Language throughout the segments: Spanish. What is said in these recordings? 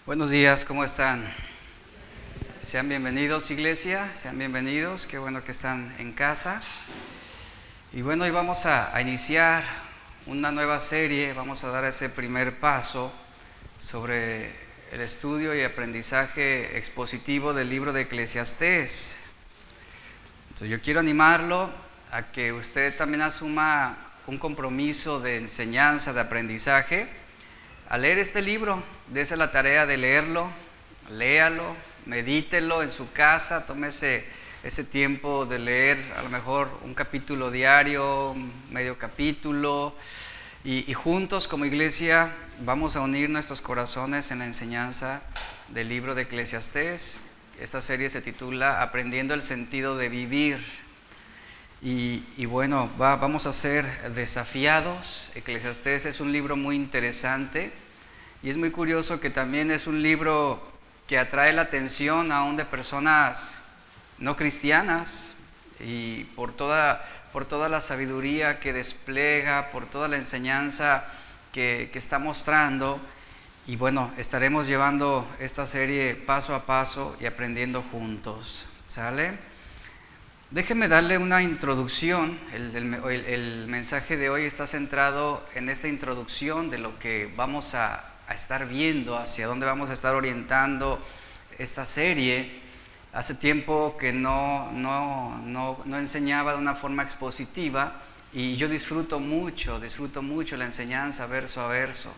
Buenos días, ¿cómo están? Sean bienvenidos, iglesia, sean bienvenidos, qué bueno que están en casa. Y bueno, hoy vamos a iniciar una nueva serie, vamos a dar ese primer paso sobre el estudio y aprendizaje expositivo del libro de Eclesiastés. Entonces yo quiero animarlo a que usted también asuma un compromiso de enseñanza, de aprendizaje, a leer este libro. Dese la tarea de leerlo, léalo, medítelo en su casa, tómese ese tiempo de leer a lo mejor un capítulo diario, medio capítulo, y juntos como iglesia vamos a unir nuestros corazones en la enseñanza del libro de Eclesiastés. Esta serie se titula Aprendiendo el sentido de vivir. Y bueno, vamos a ser desafiados. Eclesiastés es un libro muy interesante y es muy curioso que también es un libro que atrae la atención aún de personas no cristianas, y por toda la sabiduría que despliega, por toda la enseñanza que está mostrando. Y bueno, estaremos llevando esta serie paso a paso y aprendiendo juntos, ¿sale? Déjeme darle una introducción. El mensaje de hoy está centrado en esta introducción de lo que vamos a estar viendo, hacia dónde vamos a estar orientando esta serie. Hace tiempo que no enseñaba de una forma expositiva, y yo disfruto mucho la enseñanza verso a verso.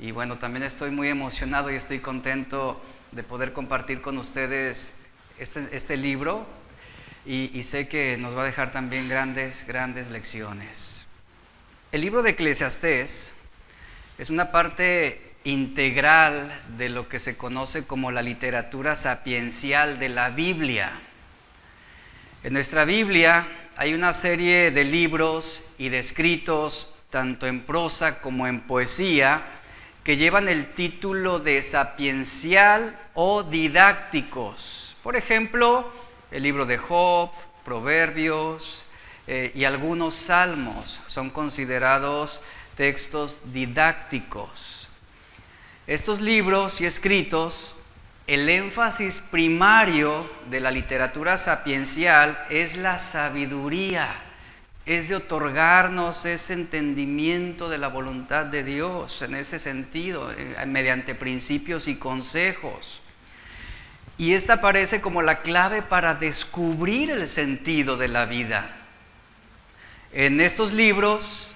Y bueno, también estoy muy emocionado y estoy contento de poder compartir con ustedes este libro. Y sé que nos va a dejar también grandes lecciones. El libro de Eclesiastés es una parte integral de lo que se conoce como la literatura sapiencial de la Biblia. En nuestra Biblia hay una serie de libros y de escritos, tanto en prosa como en poesía, que llevan el título de sapiencial o didácticos. Por ejemplo, el libro de Job, Proverbios y algunos salmos son considerados textos didácticos. Estos libros y escritos, el énfasis primario de la literatura sapiencial es la sabiduría, es de otorgarnos ese entendimiento de la voluntad de Dios en ese sentido, mediante principios y consejos. Y esta aparece como la clave para descubrir el sentido de la vida. En estos libros,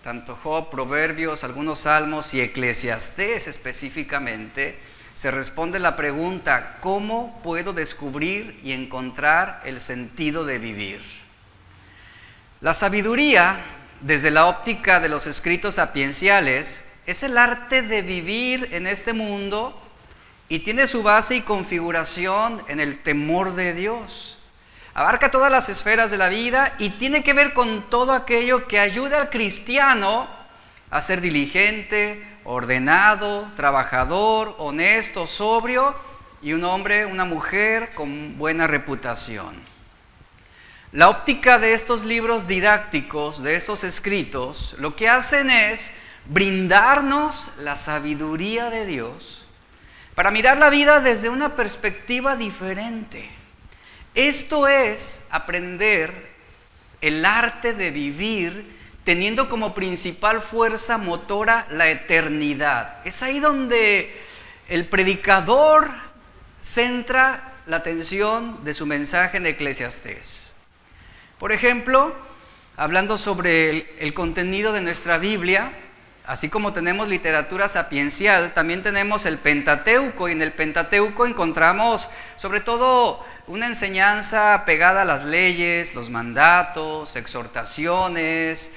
tanto Job, Proverbios, algunos salmos y Eclesiastés específicamente, se responde la pregunta: ¿cómo puedo descubrir y encontrar el sentido de vivir? La sabiduría, desde la óptica de los escritos sapienciales, es el arte de vivir en este mundo, y tiene su base y configuración en el temor de Dios. Abarca todas las esferas de la vida y tiene que ver con todo aquello que ayuda al cristiano a ser diligente, ordenado, trabajador, honesto, sobrio, y un hombre, una mujer con buena reputación. La óptica de estos libros didácticos, de estos escritos, lo que hacen es brindarnos la sabiduría de Dios para mirar la vida desde una perspectiva diferente. Esto es aprender el arte de vivir teniendo como principal fuerza motora la eternidad. Es ahí donde el predicador centra la atención de su mensaje en Eclesiastés. Por ejemplo, hablando sobre el contenido de nuestra Biblia, así como tenemos literatura sapiencial, también tenemos el Pentateuco, y en el Pentateuco encontramos sobre todo una enseñanza pegada a las leyes, los mandatos, exhortaciones,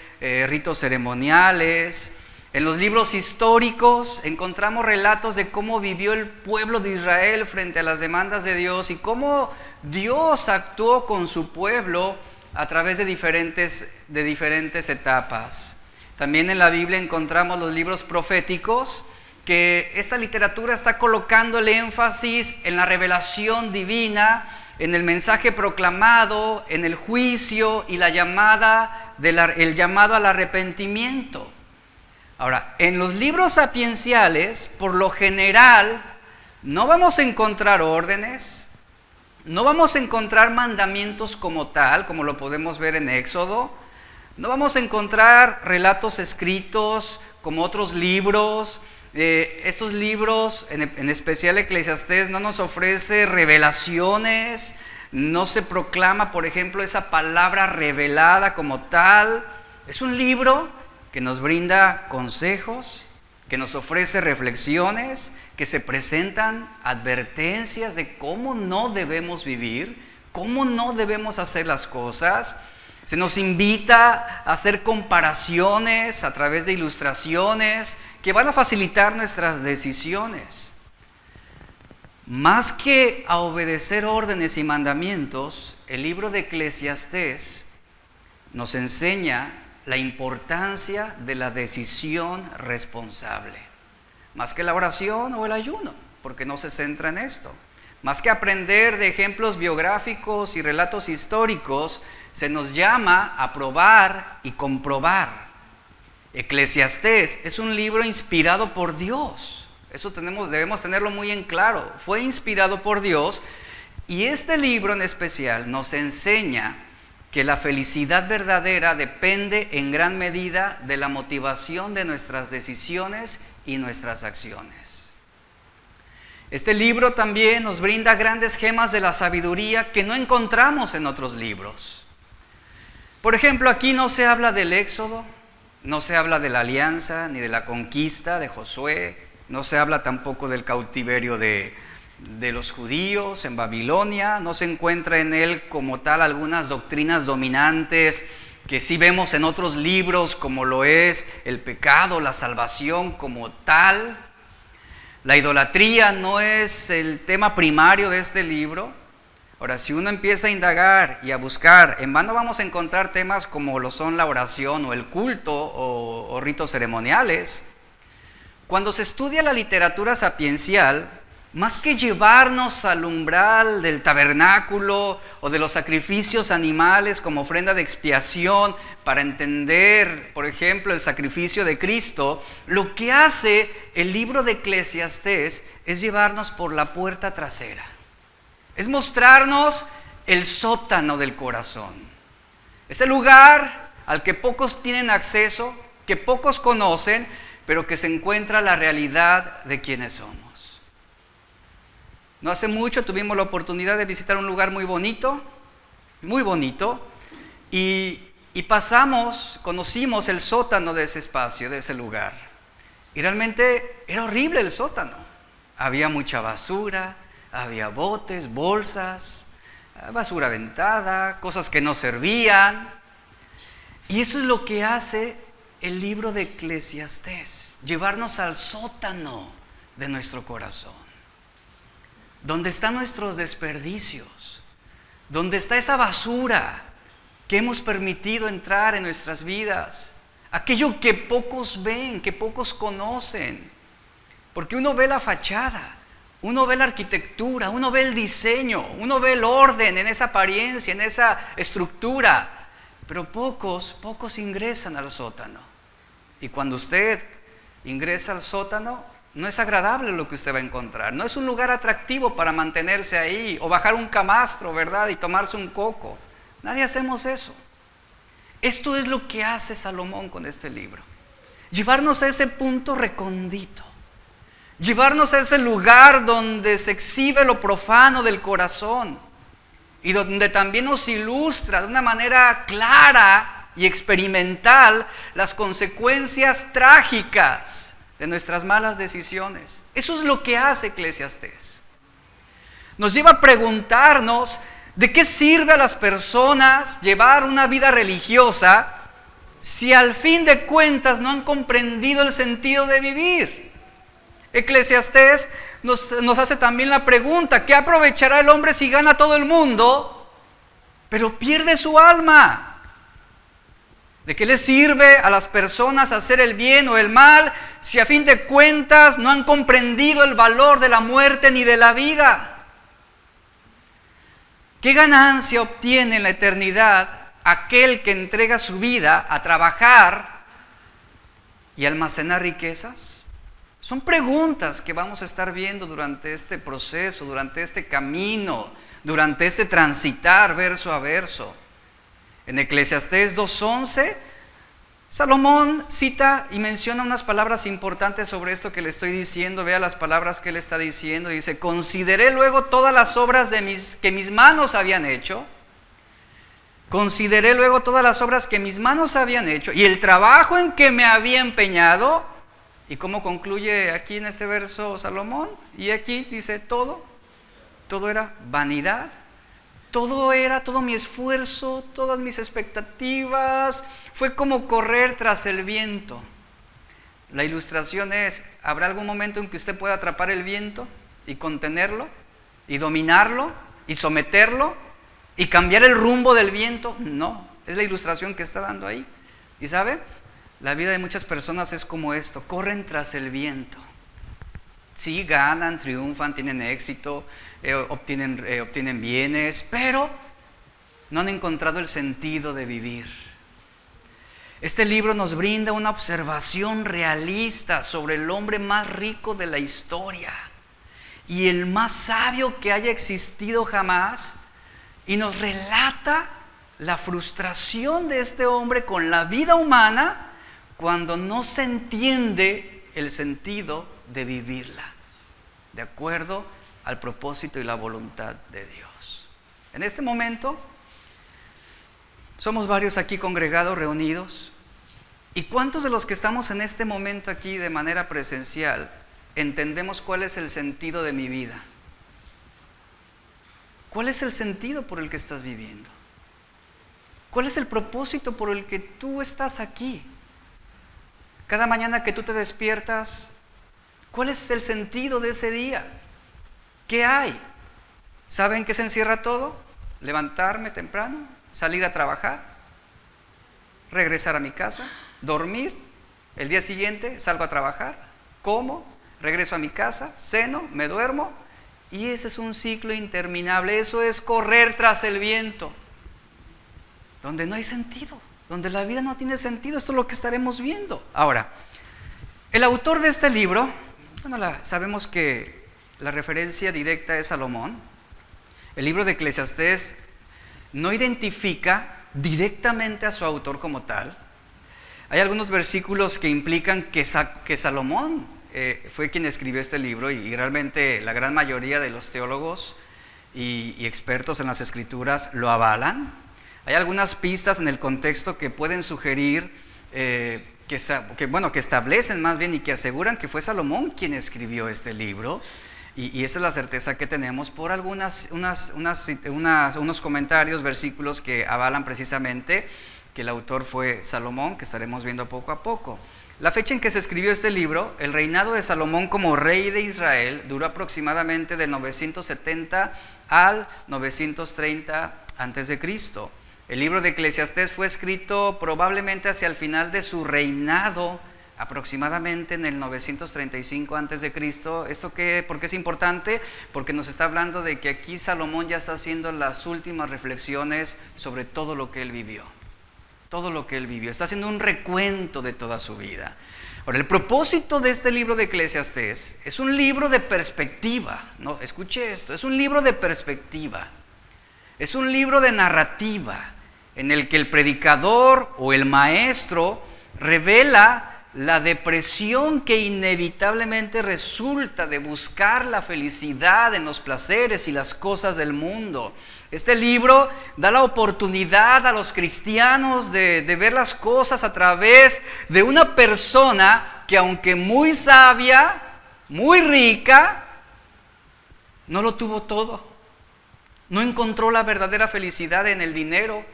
ritos ceremoniales. En los libros históricos encontramos relatos de cómo vivió el pueblo de Israel frente a las demandas de Dios y cómo Dios actuó con su pueblo a través de diferentes etapas. También en la Biblia encontramos los libros proféticos, que esta literatura está colocando el énfasis en la revelación divina, en el mensaje proclamado, en el juicio y el llamado al arrepentimiento. Ahora, en los libros sapienciales, por lo general, no vamos a encontrar órdenes, no vamos a encontrar mandamientos como tal, como lo podemos ver en Éxodo, no vamos a encontrar relatos escritos como otros libros. Estos libros, en especial Eclesiastés, no nos ofrece revelaciones, no se proclama, por ejemplo, esa palabra revelada como tal. Es un libro que nos brinda consejos, que nos ofrece reflexiones, que se presentan advertencias de cómo no debemos vivir, cómo no debemos hacer las cosas. Se nos invita a hacer comparaciones a través de ilustraciones que van a facilitar nuestras decisiones. Más que a obedecer órdenes y mandamientos, el libro de Eclesiastés nos enseña la importancia de la decisión responsable. Más que la oración o el ayuno, porque no se centra en esto. Más que aprender de ejemplos biográficos y relatos históricos, se nos llama a probar y comprobar. Eclesiastés es un libro inspirado por Dios. Eso debemos tenerlo muy en claro. Fue inspirado por Dios y este libro en especial nos enseña que la felicidad verdadera depende en gran medida de la motivación de nuestras decisiones y nuestras acciones. Este libro también nos brinda grandes gemas de la sabiduría que no encontramos en otros libros. Por ejemplo, aquí no se habla del Éxodo, no se habla de la alianza ni de la conquista de Josué, no se habla tampoco del cautiverio de los judíos en Babilonia, no se encuentra en él como tal algunas doctrinas dominantes que sí vemos en otros libros, como lo es el pecado, la salvación como tal. La idolatría no es el tema primario de este libro. Ahora, si uno empieza a indagar y a buscar, en vano vamos a encontrar temas como lo son la oración o el culto o ritos ceremoniales. Cuando se estudia la literatura sapiencial, más que llevarnos al umbral del tabernáculo o de los sacrificios animales como ofrenda de expiación para entender, por ejemplo, el sacrificio de Cristo, lo que hace el libro de Eclesiastés es llevarnos por la puerta trasera. Es mostrarnos el sótano del corazón. Es el lugar al que pocos tienen acceso, que pocos conocen, pero que se encuentra la realidad de quienes somos. No hace mucho tuvimos la oportunidad de visitar un lugar muy bonito, y conocimos el sótano de ese espacio, de ese lugar. Y realmente era horrible el sótano. Había mucha basura, había botes, bolsas, basura aventada, cosas que no servían. Y eso es lo que hace el libro de Eclesiastés, llevarnos al sótano de nuestro corazón, donde están nuestros desperdicios, donde está esa basura que hemos permitido entrar en nuestras vidas, aquello que pocos ven, que pocos conocen, porque uno ve la fachada, uno ve la arquitectura, uno ve el diseño, uno ve el orden en esa apariencia, en esa estructura, pero pocos ingresan al sótano. Y cuando usted ingresa al sótano, no es agradable lo que usted va a encontrar. No es un lugar atractivo para mantenerse ahí o bajar un camastro, ¿verdad? Y tomarse un coco. Nadie hacemos eso. Esto es lo que hace Salomón con este libro. Llevarnos a ese punto recóndito. Llevarnos a ese lugar donde se exhibe lo profano del corazón y donde también nos ilustra de una manera clara y experimental las consecuencias trágicas de nuestras malas decisiones. Eso es lo que hace Eclesiastés. Nos lleva a preguntarnos de qué sirve a las personas llevar una vida religiosa si al fin de cuentas no han comprendido el sentido de vivir. Eclesiastés nos hace también la pregunta: ¿qué aprovechará el hombre si gana todo el mundo, pero pierde su alma? ¿De qué le sirve a las personas hacer el bien o el mal si a fin de cuentas no han comprendido el valor de la muerte ni de la vida? ¿Qué ganancia obtiene en la eternidad aquel que entrega su vida a trabajar y almacenar riquezas? Son preguntas que vamos a estar viendo durante este proceso, durante este camino, durante este transitar verso a verso. En Eclesiastés 2:11, Salomón cita y menciona unas palabras importantes sobre esto que le estoy diciendo. Vea las palabras que él está diciendo. Dice: consideré luego todas las obras que mis manos habían hecho. Consideré luego todas las obras que mis manos habían hecho y el trabajo en que me había empeñado. ¿Y cómo concluye aquí en este verso Salomón? Y aquí dice todo era vanidad. Todo mi esfuerzo, todas mis expectativas, fue como correr tras el viento. La ilustración es: ¿habrá algún momento en que usted pueda atrapar el viento y contenerlo, y dominarlo, y someterlo, y cambiar el rumbo del viento? No, es la ilustración que está dando ahí. ¿Y sabe? La vida de muchas personas es como esto: corren tras el viento. Sí, ganan, triunfan, tienen éxito, obtienen bienes, pero no han encontrado el sentido de vivir. Este libro nos brinda una observación realista sobre el hombre más rico de la historia y el más sabio que haya existido jamás, y nos relata la frustración de este hombre con la vida humana cuando no se entiende el sentido de vivirla de acuerdo al propósito y la voluntad de Dios. En este momento somos varios aquí congregados, reunidos. ¿Y cuántos de los que estamos en este momento aquí de manera presencial entendemos cuál es el sentido de mi vida? ¿Cuál es el sentido por el que estás viviendo? ¿Cuál es el propósito por el que tú estás aquí? Cada mañana que tú te despiertas, ¿cuál es el sentido de ese día? ¿Qué hay? ¿Saben qué se encierra todo? Levantarme temprano, salir a trabajar, regresar a mi casa, dormir, el día siguiente salgo a trabajar, como, regreso a mi casa, ceno, me duermo, y ese es un ciclo interminable. Eso es correr tras el viento, donde no hay sentido, donde la vida no tiene sentido. Esto es lo que estaremos viendo. Ahora, el autor de este libro, sabemos que la referencia directa es Salomón. El libro de Eclesiastés no identifica directamente a su autor como tal. Hay algunos versículos que implican que Salomón fue quien escribió este libro, y realmente la gran mayoría de los teólogos y expertos en las escrituras lo avalan. Hay algunas pistas en el contexto que pueden sugerir que establecen más bien y que aseguran que fue Salomón quien escribió este libro, y esa es la certeza que tenemos por unos comentarios, versículos que avalan precisamente que el autor fue Salomón, que estaremos viendo poco a poco. La fecha en que se escribió este libro, el reinado de Salomón como rey de Israel, duró aproximadamente del 970 al 930 a.C. El libro de Eclesiastés fue escrito probablemente hacia el final de su reinado, aproximadamente en el 935 a.C. ¿Esto qué? ¿Por qué es importante? Porque nos está hablando de que aquí Salomón ya está haciendo las últimas reflexiones sobre todo lo que él vivió. Todo lo que él vivió. Está haciendo un recuento de toda su vida. Ahora, el propósito de este libro de Eclesiastés es un libro de perspectiva. No, escuche esto, es un libro de perspectiva. Es un libro de narrativa en el que el predicador o el maestro revela la depresión que inevitablemente resulta de buscar la felicidad en los placeres y las cosas del mundo. Este libro da la oportunidad a los cristianos de ver las cosas a través de una persona que, aunque muy sabia, muy rica, no lo tuvo todo. No encontró la verdadera felicidad en el dinero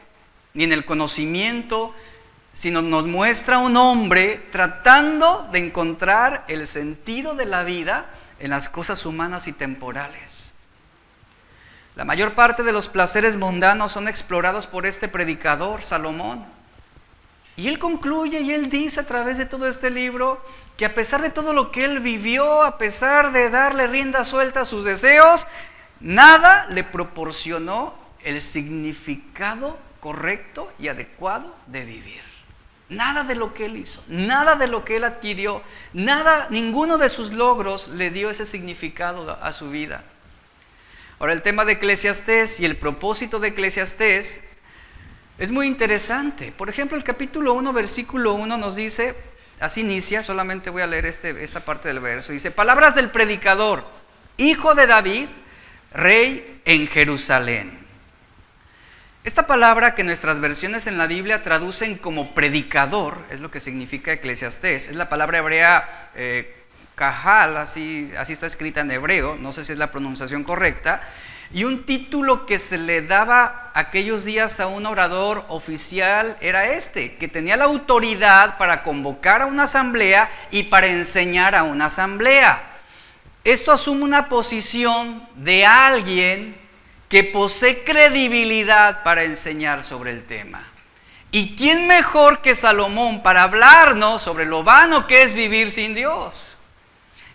ni en el conocimiento, sino nos muestra un hombre tratando de encontrar el sentido de la vida en las cosas humanas y temporales. La mayor parte de los placeres mundanos son explorados por este predicador, Salomón. Y él concluye y él dice a través de todo este libro que a pesar de todo lo que él vivió, a pesar de darle rienda suelta a sus deseos, nada le proporcionó el significado correcto y adecuado de vivir. Nada de lo que él hizo, nada de lo que él adquirió, ninguno de sus logros le dio ese significado a su vida. Ahora, el tema de Eclesiastés y el propósito de Eclesiastés es muy interesante. Por ejemplo, el capítulo 1, versículo 1 nos dice, así inicia, solamente voy a leer esta parte del verso. Dice, palabras del predicador, hijo de David, rey en Jerusalén. Esta palabra que nuestras versiones en la Biblia traducen como predicador, es lo que significa Eclesiastés, es la palabra hebrea Kahal, así está escrita en hebreo, no sé si es la pronunciación correcta, y un título que se le daba aquellos días a un orador oficial era que tenía la autoridad para convocar a una asamblea y para enseñar a una asamblea. Esto asume una posición de alguien que posee credibilidad para enseñar sobre el tema. ¿Y quién mejor que Salomón para hablarnos sobre lo vano que es vivir sin Dios?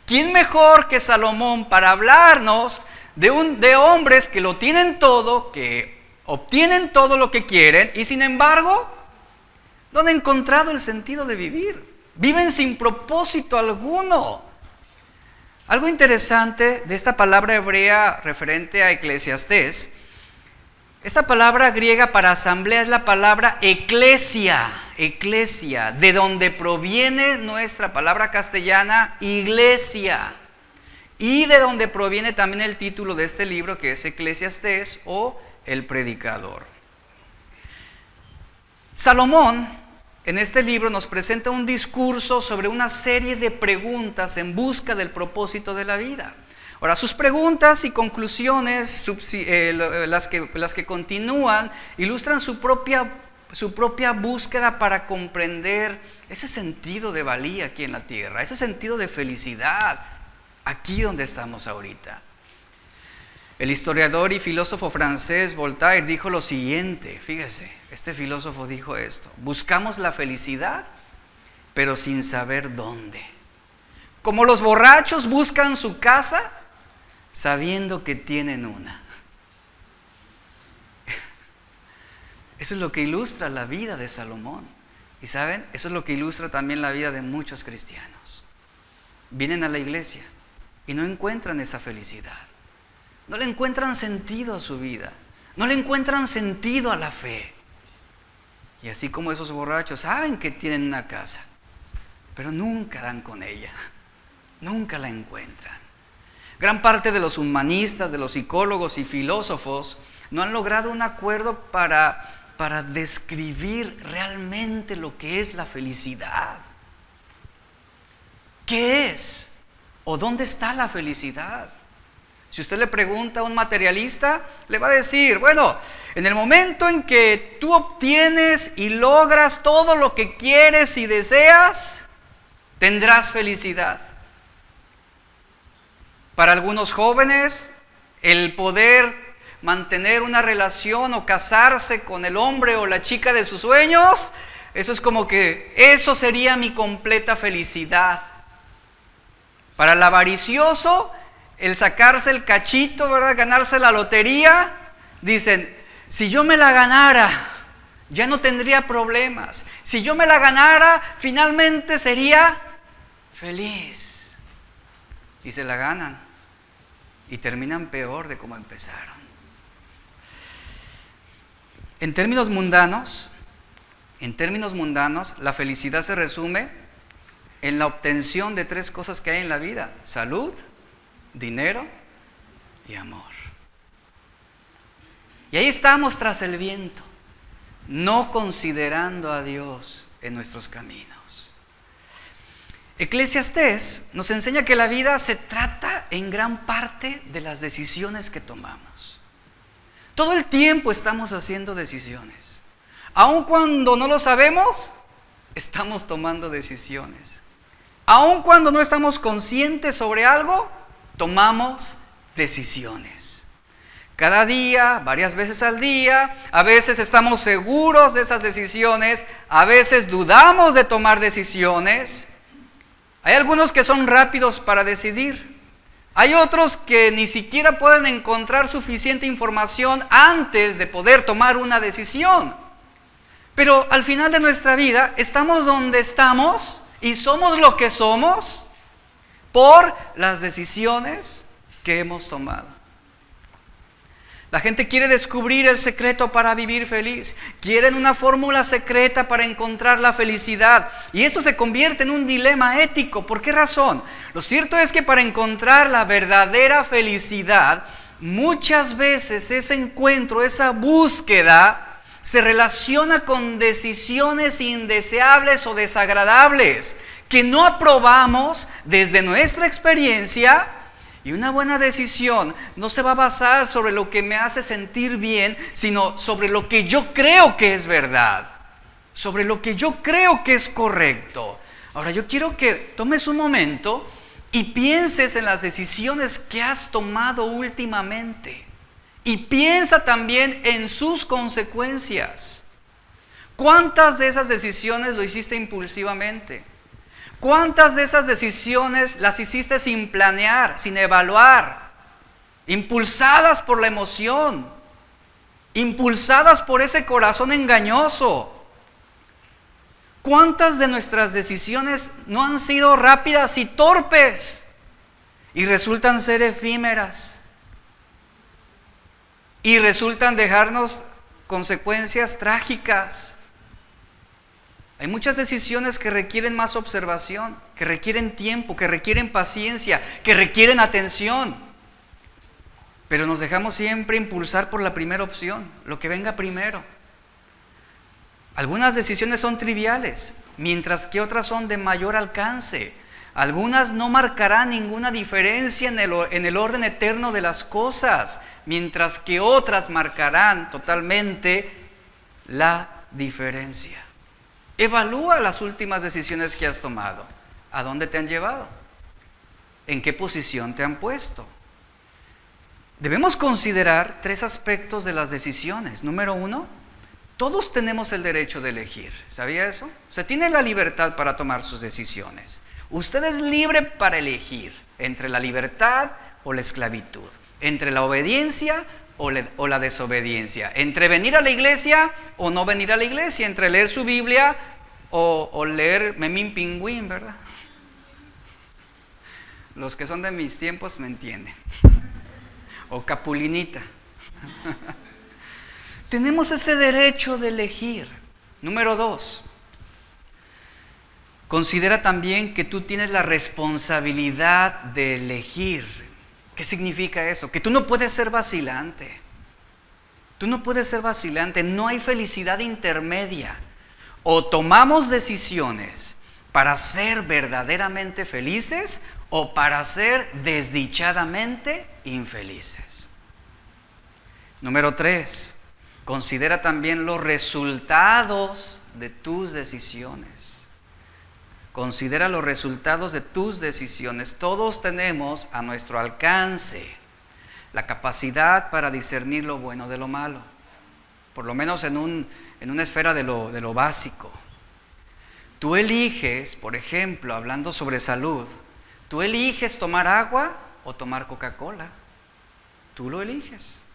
¿Quién mejor que Salomón para hablarnos de hombres que lo tienen todo, que obtienen todo lo que quieren y sin embargo no han encontrado el sentido de vivir? Viven sin propósito alguno. Algo interesante de esta palabra hebrea referente a Eclesiastés, esta palabra griega para asamblea es la palabra eclesia, de donde proviene nuestra palabra castellana iglesia, y de donde proviene también el título de este libro que es Eclesiastés o el predicador. Salomón en este libro nos presenta un discurso sobre una serie de preguntas en busca del propósito de la vida. Ahora, sus preguntas y conclusiones, las que continúan, ilustran su propia búsqueda para comprender ese sentido de valía aquí en la tierra, ese sentido de felicidad aquí donde estamos ahorita. El historiador y filósofo francés Voltaire dijo lo siguiente, fíjese, este filósofo dijo esto: buscamos la felicidad, pero sin saber dónde. Como los borrachos buscan su casa, sabiendo que tienen una. Eso es lo que ilustra la vida de Salomón. Y ¿saben? Eso es lo que ilustra también la vida de muchos cristianos. Vienen a la iglesia y no encuentran esa felicidad. No le encuentran sentido a su vida. No le encuentran sentido a la fe. Y así como esos borrachos saben que tienen una casa, pero nunca dan con ella. Nunca la encuentran. Gran parte de los humanistas, de los psicólogos y filósofos no han logrado un acuerdo para describir realmente lo que es la felicidad. ¿Qué es? ¿O dónde está la felicidad? Si usted le pregunta a un materialista, le va a decir, bueno, en el momento en que tú obtienes y logras todo lo que quieres y deseas, tendrás felicidad. Para algunos jóvenes, el poder mantener una relación o casarse con el hombre o la chica de sus sueños, eso es como que eso sería mi completa felicidad. Para el avaricioso, el sacarse el cachito, ¿verdad? Ganarse la lotería, dicen, si yo me la ganara, ya no tendría problemas. Si yo me la ganara, finalmente sería feliz. Y se la ganan y terminan peor de como empezaron. En términos mundanos, la felicidad se resume en la obtención de 3 cosas que hay en la vida: salud, dinero y amor. Y ahí estamos tras el viento, no considerando a Dios en nuestros caminos. Eclesiastés nos enseña que la vida se trata en gran parte de las decisiones que tomamos. Todo el tiempo estamos haciendo decisiones. Aun cuando no lo sabemos, estamos tomando decisiones. Aun cuando no estamos conscientes sobre algo, tomamos decisiones. Cada día, varias veces al día, a veces estamos seguros de esas decisiones, a veces dudamos de tomar decisiones. Hay algunos que son rápidos para decidir. Hay otros que ni siquiera pueden encontrar suficiente información antes de poder tomar una decisión. Pero al final de nuestra vida estamos donde estamos y somos lo que somos por las decisiones que hemos tomado. La gente quiere descubrir el secreto para vivir feliz. Quieren una fórmula secreta para encontrar la felicidad. Y eso se convierte en un dilema ético. ¿Por qué razón? Lo cierto es que para encontrar la verdadera felicidad, muchas veces ese encuentro, esa búsqueda, se relaciona con decisiones indeseables o desagradables que no aprobamos desde nuestra experiencia. Y una buena decisión no se va a basar sobre lo que me hace sentir bien, sino sobre lo que yo creo que es verdad, sobre lo que yo creo que es correcto. Ahora yo quiero que tomes un momento y pienses en las decisiones que has tomado últimamente. Y piensa también en sus consecuencias. ¿Cuántas de esas decisiones lo hiciste impulsivamente? ¿Cuántas de esas decisiones las hiciste sin planear, sin evaluar, impulsadas por la emoción, impulsadas por ese corazón engañoso? ¿Cuántas de nuestras decisiones no han sido rápidas y torpes y resultan ser efímeras y resultan dejarnos consecuencias trágicas? Hay muchas decisiones que requieren más observación, que requieren tiempo, que requieren paciencia, que requieren atención. Pero nos dejamos siempre impulsar por la primera opción, lo que venga primero. Algunas decisiones son triviales, mientras que otras son de mayor alcance. Algunas no marcarán ninguna diferencia en el orden eterno de las cosas, mientras que otras marcarán totalmente la diferencia. Evalúa las últimas decisiones que has tomado. ¿A dónde te han llevado? ¿En qué posición te han puesto? Debemos considerar 3 aspectos de las decisiones. Número 1, todos tenemos el derecho de elegir. ¿Sabía eso? Usted tiene la libertad para tomar sus decisiones. Usted es libre para elegir entre la libertad o la esclavitud, entre la obediencia o la desobediencia, entre venir a la iglesia o no venir a la iglesia, entre leer su Biblia o leer Memín Pingüín, ¿verdad? Los que son de mis tiempos me entienden. O Capulinita. Tenemos ese derecho de elegir. Número 2, considera también que tú tienes la responsabilidad de elegir. ¿Qué significa esto? Que tú no puedes ser vacilante. Tú no puedes ser vacilante. No hay felicidad intermedia. O tomamos decisiones para ser verdaderamente felices o para ser desdichadamente infelices. Número 3, considera también los resultados de tus decisiones. Considera los resultados de tus decisiones. Todos tenemos a nuestro alcance la capacidad para discernir lo bueno de lo malo, por lo menos en una esfera de lo básico. Tú eliges, por ejemplo, hablando sobre salud, tú eliges tomar agua o tomar Coca-Cola. Tú lo eliges.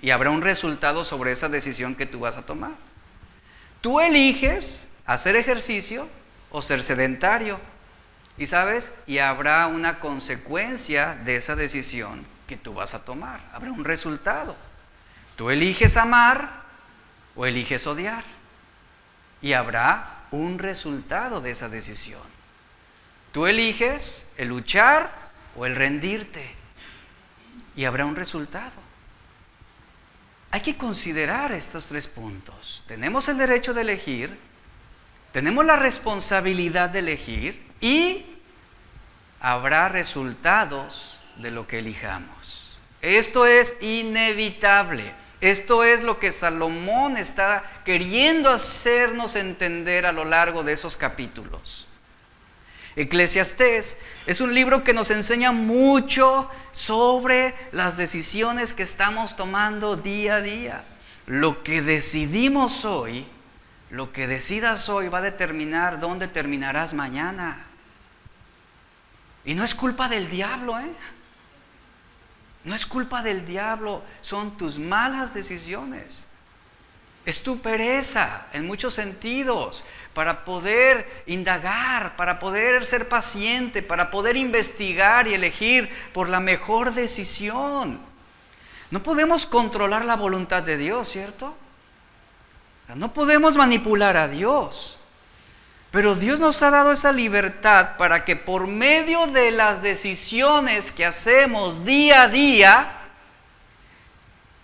Y habrá un resultado sobre esa decisión que tú vas a tomar. Tú eliges hacer ejercicio o ser sedentario. Y sabes, y habrá una consecuencia de esa decisión que tú vas a tomar. Habrá un resultado. Tú eliges amar o eliges odiar. Y habrá un resultado de esa decisión. Tú eliges el luchar o el rendirte. Y habrá un resultado. Hay que considerar estos 3 puntos. Tenemos el derecho de elegir, tenemos la responsabilidad de elegir y habrá resultados de lo que elijamos. Esto es inevitable. Esto es lo que Salomón está queriendo hacernos entender a lo largo de esos capítulos. Eclesiastés es un libro que nos enseña mucho sobre las decisiones que estamos tomando día a día. Lo que decidimos hoy, lo que decidas hoy va a determinar dónde terminarás mañana. Y no es culpa del diablo, No es culpa del diablo, son tus malas decisiones. Es tu pereza en muchos sentidos para poder indagar, para poder ser paciente, para poder investigar y elegir por la mejor decisión. No podemos controlar la voluntad de Dios, ¿cierto? No podemos manipular a Dios. Pero Dios nos ha dado esa libertad para que por medio de las decisiones que hacemos día a día,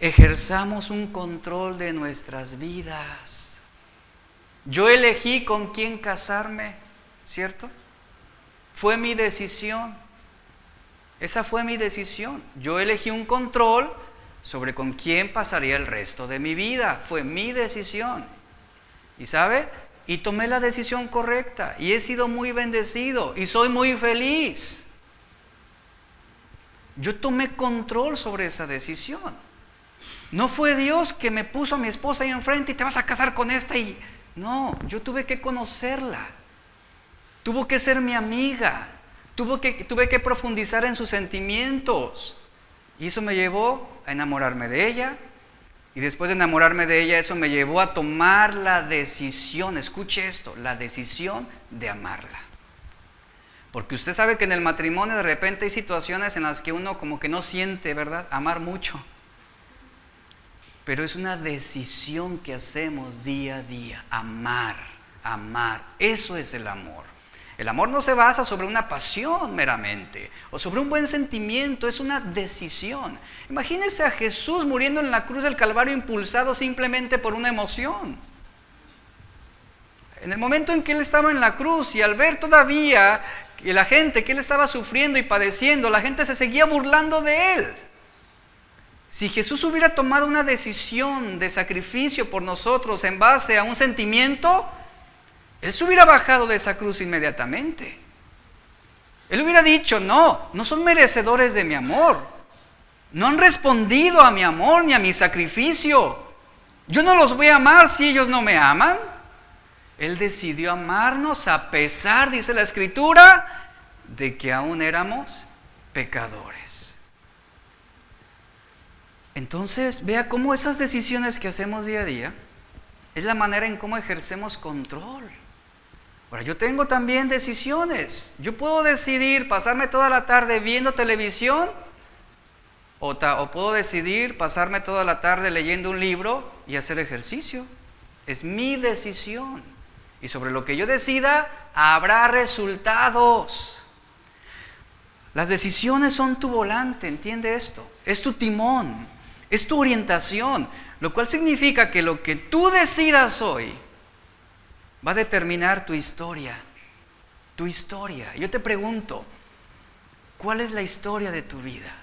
ejerzamos un control de nuestras vidas. Yo elegí con quién casarme, ¿cierto? Fue mi decisión. Esa fue mi decisión. Yo elegí un control sobre con quién pasaría el resto de mi vida. Fue mi decisión. ¿Y sabe? Y tomé la decisión correcta. Y he sido muy bendecido. Y soy muy feliz. Yo tomé control sobre esa decisión. No fue Dios que me puso a mi esposa ahí enfrente y te vas a casar con esta y... No, yo tuve que conocerla. Tuvo que ser mi amiga. Tuve que profundizar en sus sentimientos. Y eso me llevó a enamorarme de ella. Y después de enamorarme de ella, eso me llevó a tomar la decisión, escuche esto, la decisión de amarla. Porque usted sabe que en el matrimonio de repente hay situaciones en las que uno como que no siente, ¿verdad? Amar mucho. Pero es una decisión que hacemos día a día, amar, amar. Eso es el amor. El amor no se basa sobre una pasión meramente o sobre un buen sentimiento, es una decisión. Imagínese a Jesús muriendo en la cruz del Calvario impulsado simplemente por una emoción. En el momento en que Él estaba en la cruz y al ver todavía que la gente que Él estaba sufriendo y padeciendo, la gente se seguía burlando de Él. Si Jesús hubiera tomado una decisión de sacrificio por nosotros en base a un sentimiento, Él se hubiera bajado de esa cruz inmediatamente. Él hubiera dicho, no son merecedores de mi amor. No han respondido a mi amor ni a mi sacrificio. Yo no los voy a amar si ellos no me aman. Él decidió amarnos a pesar, dice la Escritura, de que aún éramos pecadores. Entonces, vea cómo esas decisiones que hacemos día a día es la manera en cómo ejercemos control. Ahora, yo tengo también decisiones. Yo puedo decidir pasarme toda la tarde viendo televisión o puedo decidir pasarme toda la tarde leyendo un libro y hacer ejercicio. Es mi decisión. Y sobre lo que yo decida, habrá resultados. Las decisiones son tu volante, ¿entiende esto? Es tu timón, es tu orientación, lo cual significa que lo que tú decidas hoy va a determinar tu historia. Tu historia. Yo te pregunto, ¿cuál es la historia de tu vida?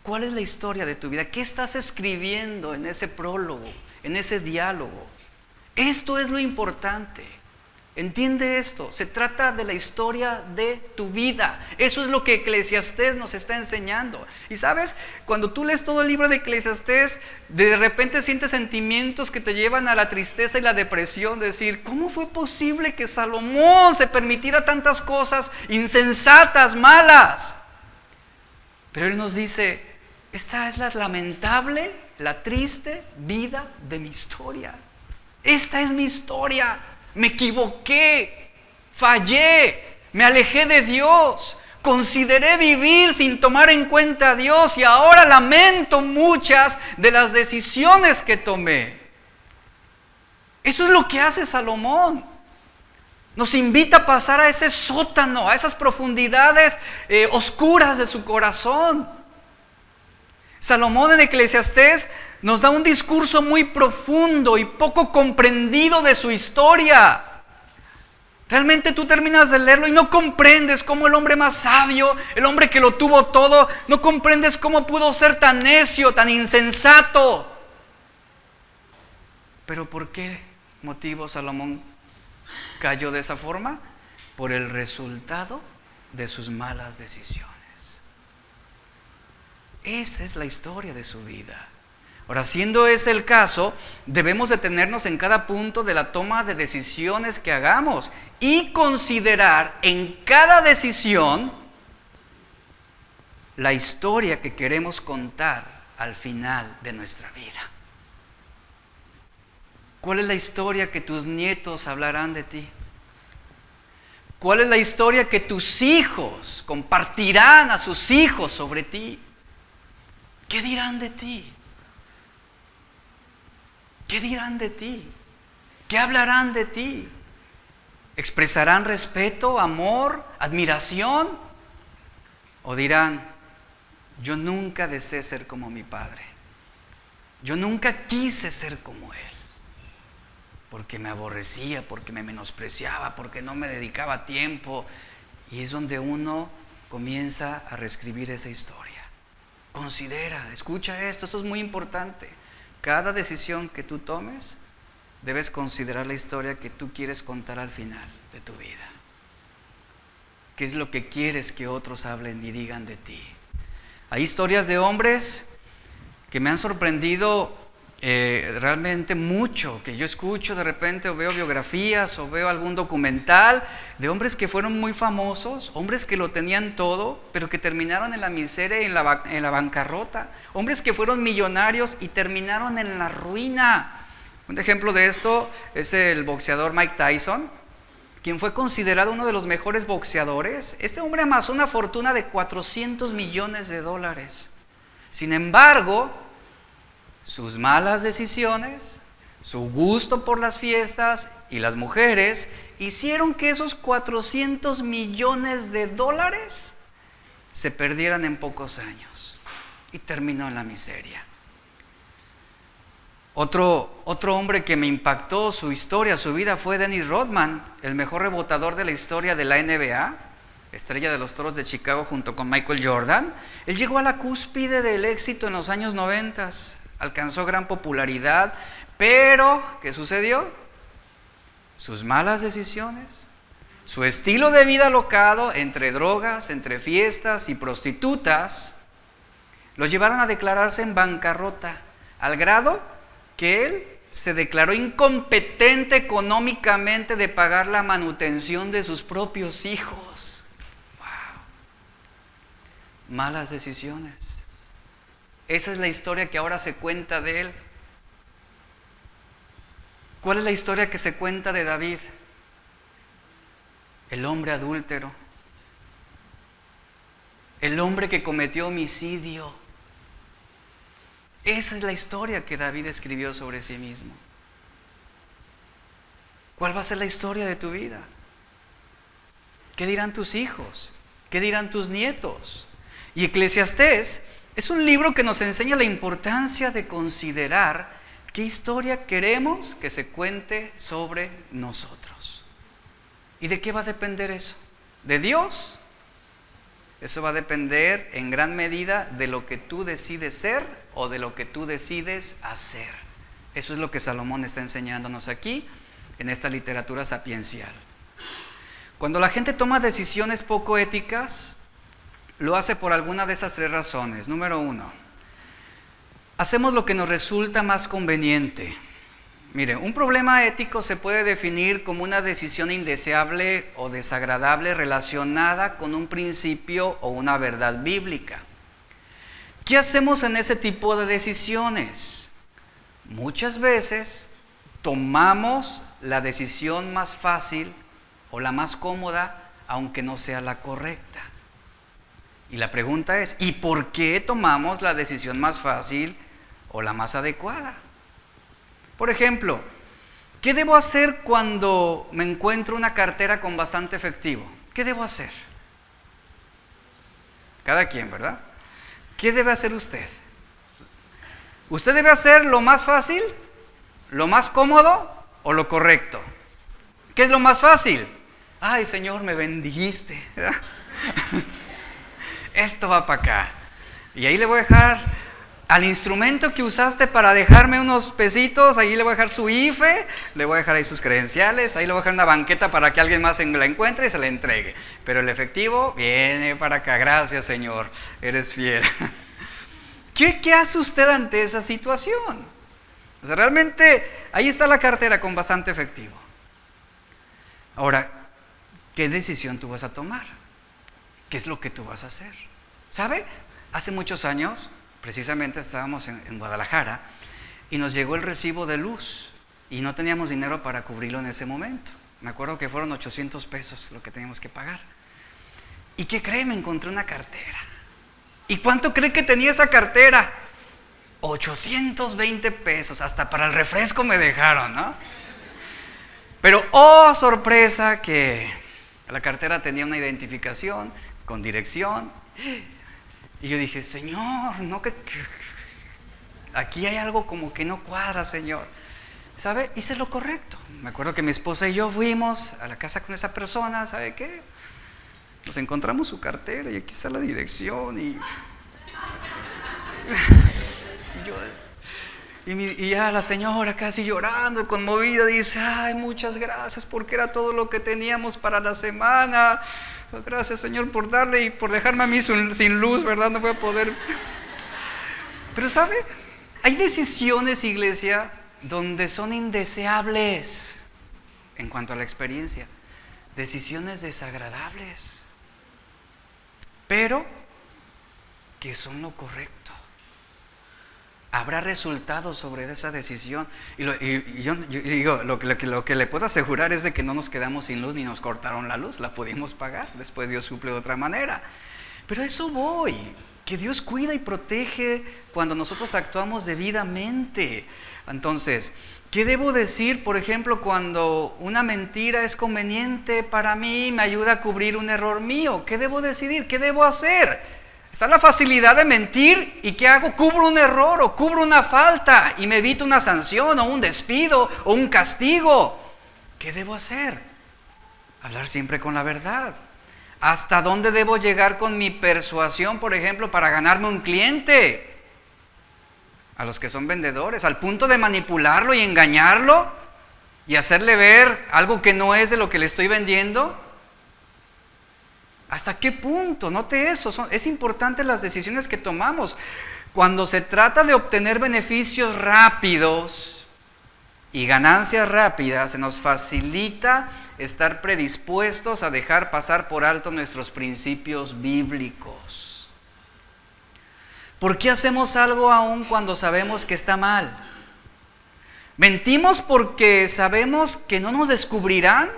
¿Cuál es la historia de tu vida? ¿Qué estás escribiendo en ese prólogo, en ese diálogo? Esto es lo importante. Entiende esto, se trata de la historia de tu vida. Eso es lo que Eclesiastés nos está enseñando. Y sabes, cuando tú lees todo el libro de Eclesiastés, de repente sientes sentimientos que te llevan a la tristeza y la depresión. Decir, ¿cómo fue posible que Salomón se permitiera tantas cosas insensatas, malas? Pero él nos dice, esta es la lamentable, la triste vida de mi historia. Esta es mi historia. Me equivoqué, fallé, me alejé de Dios, consideré vivir sin tomar en cuenta a Dios y ahora lamento muchas de las decisiones que tomé. Eso es lo que hace Salomón. Nos invita a pasar a ese sótano, a esas profundidades oscuras de su corazón. Salomón en Eclesiastés nos da un discurso muy profundo y poco comprendido de su historia. Realmente tú terminas de leerlo y no comprendes cómo el hombre más sabio, el hombre que lo tuvo todo, no comprendes cómo pudo ser tan necio, tan insensato. ¿Pero por qué motivo Salomón cayó de esa forma? Por el resultado de sus malas decisiones. Esa es la historia de su vida. Ahora, siendo ese el caso, debemos detenernos en cada punto de la toma de decisiones que hagamos y considerar en cada decisión la historia que queremos contar al final de nuestra vida. ¿Cuál es la historia que tus nietos hablarán de ti? ¿Cuál es la historia que tus hijos compartirán a sus hijos sobre ti? ¿Qué dirán de ti? ¿Qué dirán de ti? ¿Qué hablarán de ti? ¿Expresarán respeto, amor, admiración? ¿O dirán, yo nunca deseé ser como mi padre? Yo nunca quise ser como él. Porque me aborrecía, porque me menospreciaba, porque no me dedicaba tiempo. Y es donde uno comienza a reescribir esa historia. Considera, escucha esto es muy importante. Cada decisión que tú tomes, debes considerar la historia que tú quieres contar al final de tu vida. ¿Qué es lo que quieres que otros hablen y digan de ti? Hay historias de hombres que me han sorprendido realmente mucho, que yo escucho de repente o veo biografías o veo algún documental de hombres que fueron muy famosos, hombres que lo tenían todo, pero que terminaron en la miseria y en la bancarrota, hombres que fueron millonarios y terminaron en la ruina. Un ejemplo de esto es el boxeador Mike Tyson, quien fue considerado uno de los mejores boxeadores. Este hombre amasó una fortuna de $400 millones. Sin embargo, sus malas decisiones, su gusto por las fiestas y las mujeres hicieron que esos $400 millones se perdieran en pocos años y terminó en la miseria. Otro hombre que me impactó su historia, su vida, fue Dennis Rodman, el mejor rebotador de la historia de la NBA, estrella de los Toros de Chicago junto con Michael Jordan. Él llegó a la cúspide del éxito en los años 90, alcanzó gran popularidad, pero ¿qué sucedió? Sus malas decisiones, su estilo de vida alocado entre drogas, entre fiestas y prostitutas, lo llevaron a declararse en bancarrota, al grado que él se declaró incompetente económicamente de pagar la manutención de sus propios hijos. ¡Wow! Malas decisiones. Esa es la historia que ahora se cuenta de él. ¿Cuál es la historia que se cuenta de David? El hombre adúltero. El hombre que cometió homicidio. Esa es la historia que David escribió sobre sí mismo. ¿Cuál va a ser la historia de tu vida? ¿Qué dirán tus hijos? ¿Qué dirán tus nietos? Y Eclesiastés es un libro que nos enseña la importancia de considerar qué historia queremos que se cuente sobre nosotros. ¿Y de qué va a depender eso? ¿De Dios? Eso va a depender en gran medida de lo que tú decides ser o de lo que tú decides hacer. Eso es lo que Salomón está enseñándonos aquí en esta literatura sapiencial. Cuando la gente toma decisiones poco éticas, lo hace por alguna de esas tres razones. Número 1, hacemos lo que nos resulta más conveniente. Mire, un problema ético se puede definir como una decisión indeseable o desagradable relacionada con un principio o una verdad bíblica. ¿Qué hacemos en ese tipo de decisiones? Muchas veces tomamos la decisión más fácil o la más cómoda, aunque no sea la correcta. Y la pregunta es, ¿y por qué tomamos la decisión más fácil o la más adecuada? Por ejemplo, ¿qué debo hacer cuando me encuentro una cartera con bastante efectivo? ¿Qué debo hacer? Cada quien, ¿verdad? ¿Qué debe hacer usted? ¿Usted debe hacer lo más fácil, lo más cómodo o lo correcto? ¿Qué es lo más fácil? Ay, Señor, me bendijiste. Esto va para acá. Y ahí le voy a dejar al instrumento que usaste para dejarme unos pesitos, ahí le voy a dejar su IFE, le voy a dejar ahí sus credenciales, ahí le voy a dejar una banqueta para que alguien más la encuentre y se la entregue. Pero el efectivo viene para acá. Gracias, Señor, eres fiel. ¿Qué hace usted ante esa situación? O sea, realmente ahí está la cartera con bastante efectivo. Ahora, ¿qué decisión tú vas a tomar? ¿Qué es lo que tú vas a hacer? ¿Sabe? Hace muchos años, precisamente estábamos en Guadalajara y nos llegó el recibo de luz y no teníamos dinero para cubrirlo en ese momento. Me acuerdo que fueron 800 pesos lo que teníamos que pagar. ¿Y qué cree? Me encontré una cartera. ¿Y cuánto cree que tenía esa cartera? 820 pesos, hasta para el refresco me dejaron, ¿no? Pero, oh sorpresa, que la cartera tenía una identificación con dirección. Y yo dije, Señor, no que aquí hay algo como que no cuadra, Señor. ¿Sabe? Hice lo correcto. Me acuerdo que mi esposa y yo fuimos a la casa con esa persona, ¿sabe qué? Nos encontramos su cartera y aquí está la dirección y ya la señora casi llorando, conmovida, dice, ay, muchas gracias porque era todo lo que teníamos para la semana. Gracias, Señor, por darle y por dejarme a mí sin luz, ¿verdad? No voy a poder. Pero ¿sabe? Hay decisiones, iglesia, donde son indeseables en cuanto a la experiencia. Decisiones desagradables, pero que son lo correcto. Habrá resultados sobre esa decisión. Y yo digo, lo que le puedo asegurar es de que no nos quedamos sin luz ni nos cortaron la luz, la pudimos pagar, después Dios suple de otra manera. Pero a eso voy, que Dios cuida y protege cuando nosotros actuamos debidamente. Entonces, ¿qué debo decir, por ejemplo, cuando una mentira es conveniente para mí, me ayuda a cubrir un error mío? ¿Qué debo decidir? ¿Qué debo hacer? Está la facilidad de mentir, ¿y qué hago? Cubro un error o cubro una falta y me evito una sanción o un despido o un castigo. ¿Qué debo hacer? Hablar siempre con la verdad. ¿Hasta dónde debo llegar con mi persuasión, por ejemplo, para ganarme un cliente? A los que son vendedores, al punto de manipularlo y engañarlo y hacerle ver algo que no es de lo que le estoy vendiendo. ¿Hasta qué punto? Note eso, es importante las decisiones que tomamos. Cuando se trata de obtener beneficios rápidos y ganancias rápidas, se nos facilita estar predispuestos a dejar pasar por alto nuestros principios bíblicos. ¿Por qué hacemos algo aún cuando sabemos que está mal? ¿Mentimos porque sabemos que no nos descubrirán?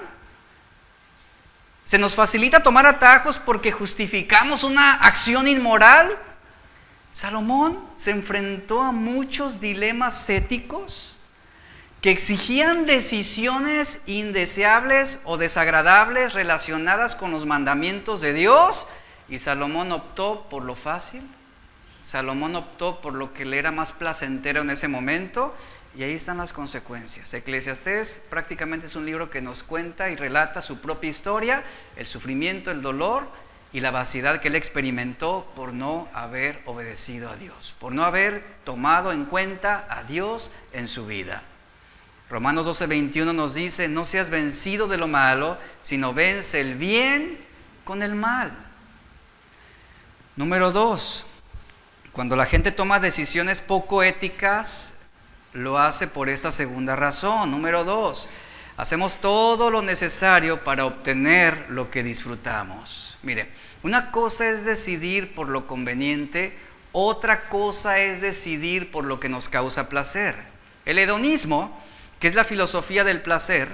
¿Se nos facilita tomar atajos porque justificamos una acción inmoral? Salomón se enfrentó a muchos dilemas éticos que exigían decisiones indeseables o desagradables relacionadas con los mandamientos de Dios, y Salomón optó por lo fácil. Salomón optó por lo que le era más placentero en ese momento, y ahí están las consecuencias. Eclesiastés prácticamente es un libro que nos cuenta y relata su propia historia, el sufrimiento, el dolor y la vaciedad que él experimentó por no haber obedecido a Dios, por no haber tomado en cuenta a Dios en su vida. Romanos 12:21 nos dice, no seas vencido de lo malo, sino vence el bien con el mal. Número 2, cuando la gente toma decisiones poco éticas, lo hace por esta segunda razón. Número 2, hacemos todo lo necesario para obtener lo que disfrutamos. Mire, una cosa es decidir por lo conveniente, otra cosa es decidir por lo que nos causa placer. El hedonismo, que es la filosofía del placer,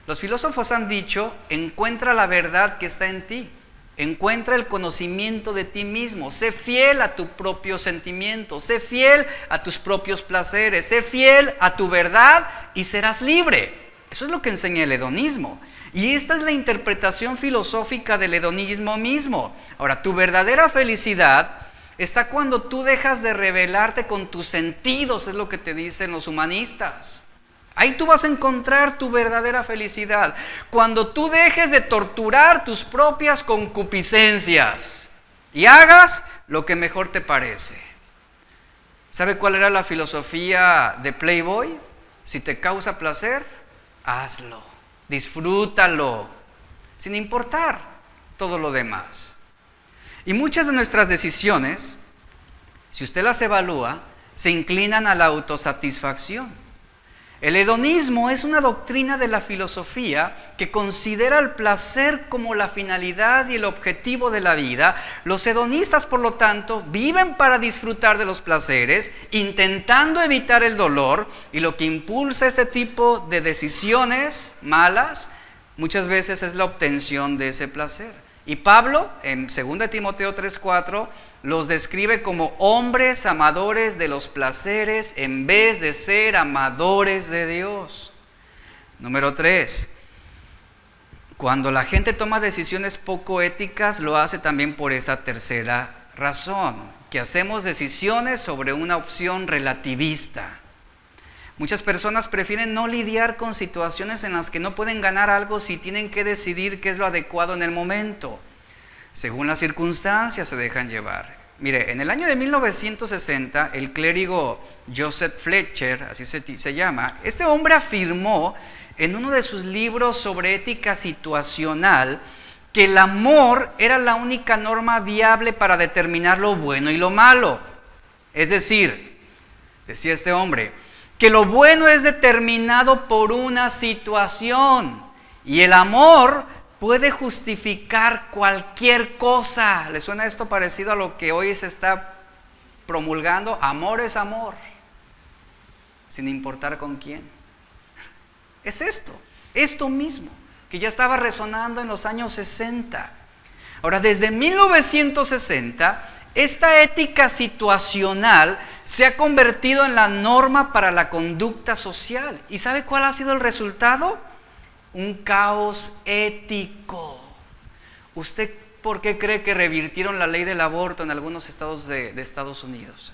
los filósofos han dicho, encuentra la verdad que está en ti. Encuentra el conocimiento de ti mismo, sé fiel a tu propio sentimiento, sé fiel a tus propios placeres, sé fiel a tu verdad y serás libre. Eso es lo que enseña el hedonismo. Y esta es la interpretación filosófica del hedonismo mismo. Ahora, tu verdadera felicidad está cuando tú dejas de rebelarte con tus sentidos, es lo que te dicen los humanistas. Ahí tú vas a encontrar tu verdadera felicidad. Cuando tú dejes de torturar tus propias concupiscencias y hagas lo que mejor te parece. ¿Sabe cuál era la filosofía de Playboy? Si te causa placer, hazlo, disfrútalo, sin importar todo lo demás. Y muchas de nuestras decisiones, si usted las evalúa, se inclinan a la autosatisfacción. El hedonismo es una doctrina de la filosofía que considera el placer como la finalidad y el objetivo de la vida. Los hedonistas, por lo tanto, viven para disfrutar de los placeres, intentando evitar el dolor, y lo que impulsa este tipo de decisiones malas muchas veces es la obtención de ese placer. Y Pablo, en 2 Timoteo 3:4, los describe como hombres amadores de los placeres en vez de ser amadores de Dios. Número 3, cuando la gente toma decisiones poco éticas, lo hace también por esa tercera razón, que hacemos decisiones sobre una opción relativista. Muchas personas prefieren no lidiar con situaciones en las que no pueden ganar algo si tienen que decidir qué es lo adecuado en el momento. Según las circunstancias se dejan llevar. Mire, en el año de 1960, el clérigo Joseph Fletcher, así se llama, este hombre afirmó en uno de sus libros sobre ética situacional que el amor era la única norma viable para determinar lo bueno y lo malo. Es decir, decía este hombre, que lo bueno es determinado por una situación y el amor puede justificar cualquier cosa. ¿Le suena esto parecido a lo que hoy se está promulgando? Amor es amor, sin importar con quién. Es esto mismo, que ya estaba resonando en los años 60. Ahora, desde 1960, esta ética situacional se ha convertido en la norma para la conducta social. ¿Y sabe cuál ha sido el resultado? Un caos ético. ¿Usted por qué cree que revirtieron la ley del aborto en algunos estados de Estados Unidos?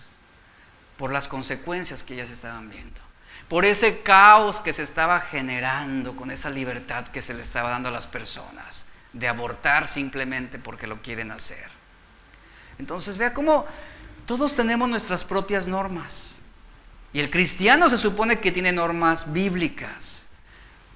Por las consecuencias que ya se estaban viendo. Por ese caos que se estaba generando con esa libertad que se le estaba dando a las personas de abortar simplemente porque lo quieren hacer. Entonces vea cómo todos tenemos nuestras propias normas. Y el cristiano se supone que tiene normas bíblicas.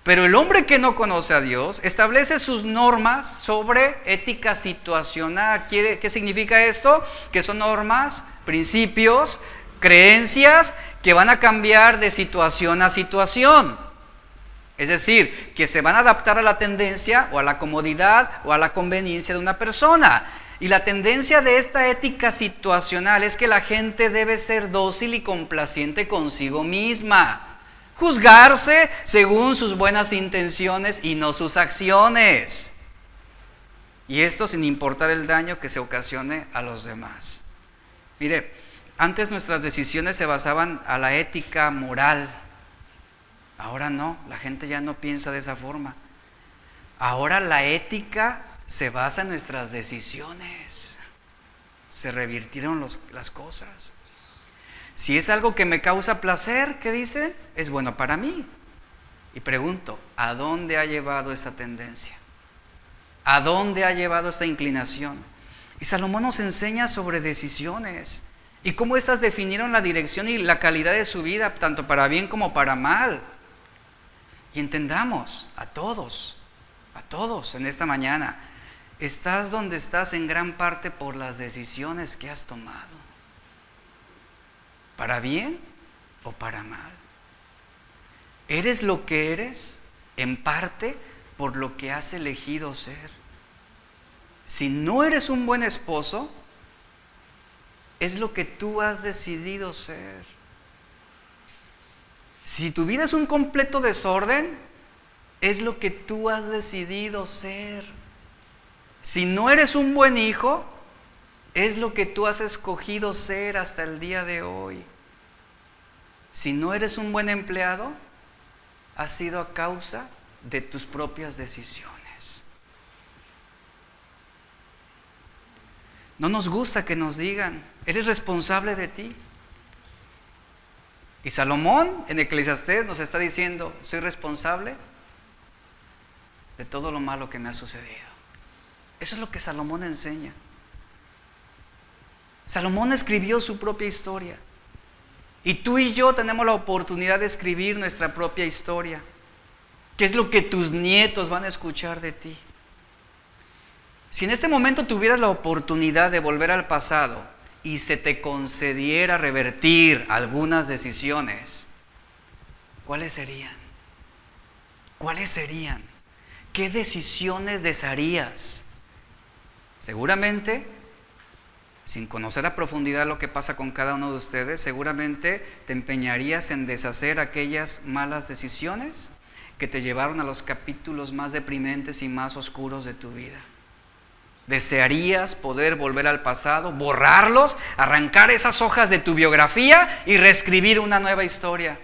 Pero el hombre que no conoce a Dios establece sus normas sobre ética situacional. ¿Qué significa esto? Que son normas, principios, creencias que van a cambiar de situación a situación. Es decir, que se van a adaptar a la tendencia o a la comodidad o a la conveniencia de una persona. Y la tendencia de esta ética situacional es que la gente debe ser dócil y complaciente consigo misma. Juzgarse según sus buenas intenciones y no sus acciones. Y esto sin importar el daño que se ocasione a los demás. Mire, antes nuestras decisiones se basaban a la ética moral. Ahora no, la gente ya no piensa de esa forma. Ahora la ética se basa en nuestras decisiones. Se revirtieron las cosas. Si es algo que me causa placer, ¿qué dicen? Es bueno para mí. Y pregunto, ¿a dónde ha llevado esa tendencia? ¿A dónde ha llevado esta inclinación? Y Salomón nos enseña sobre decisiones y cómo estas definieron la dirección y la calidad de su vida, tanto para bien como para mal. Y entendamos, a todos en esta mañana, estás donde estás en gran parte por las decisiones que has tomado. ¿Para bien o para mal? ¿Eres lo que eres en parte por lo que has elegido ser? Si no eres un buen esposo, es lo que tú has decidido ser. Si tu vida es un completo desorden, es lo que tú has decidido ser. Si no eres un buen hijo, es lo que tú has escogido ser hasta el día de hoy. Si no eres un buen empleado, ha sido a causa de tus propias decisiones. No nos gusta que nos digan, eres responsable de ti. Y Salomón en Eclesiastés nos está diciendo, soy responsable de todo lo malo que me ha sucedido. Eso es lo que Salomón enseña. Salomón escribió su propia historia. Y tú y yo tenemos la oportunidad de escribir nuestra propia historia. ¿Qué es lo que tus nietos van a escuchar de ti? Si en este momento tuvieras la oportunidad de volver al pasado y se te concediera revertir algunas decisiones, ¿cuáles serían? ¿Cuáles serían? ¿Qué decisiones desharías? Seguramente, sin conocer a profundidad lo que pasa con cada uno de ustedes, seguramente te empeñarías en deshacer aquellas malas decisiones que te llevaron a los capítulos más deprimentes y más oscuros de tu vida. Desearías poder volver al pasado, borrarlos, arrancar esas hojas de tu biografía y reescribir una nueva historia.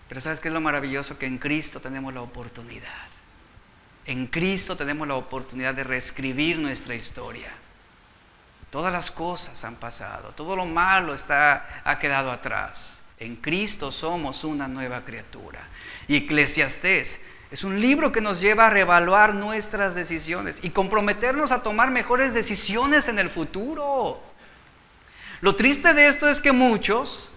Pero ¿sabes qué es lo maravilloso? Que en Cristo tenemos la oportunidad. En Cristo tenemos la oportunidad de reescribir nuestra historia. Todas las cosas han pasado, todo lo malo ha quedado atrás. En Cristo somos una nueva criatura. Y Eclesiastés es un libro que nos lleva a reevaluar nuestras decisiones y comprometernos a tomar mejores decisiones en el futuro. Lo triste de esto es que muchos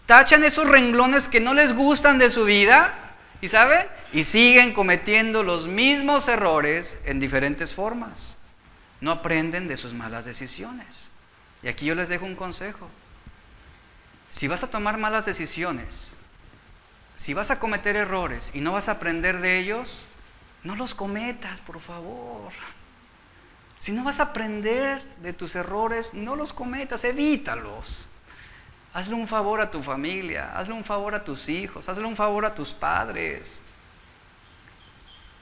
tachan esos renglones que no les gustan de su vida, ¿y saben? Y siguen cometiendo los mismos errores en diferentes formas. No aprenden de sus malas decisiones. Y aquí yo les dejo un consejo. Si vas a tomar malas decisiones, si vas a cometer errores y no vas a aprender de ellos, no los cometas, por favor. Si no vas a aprender de tus errores, no los cometas, evítalos. Hazle un favor a tu familia, hazle un favor a tus hijos, hazle un favor a tus padres.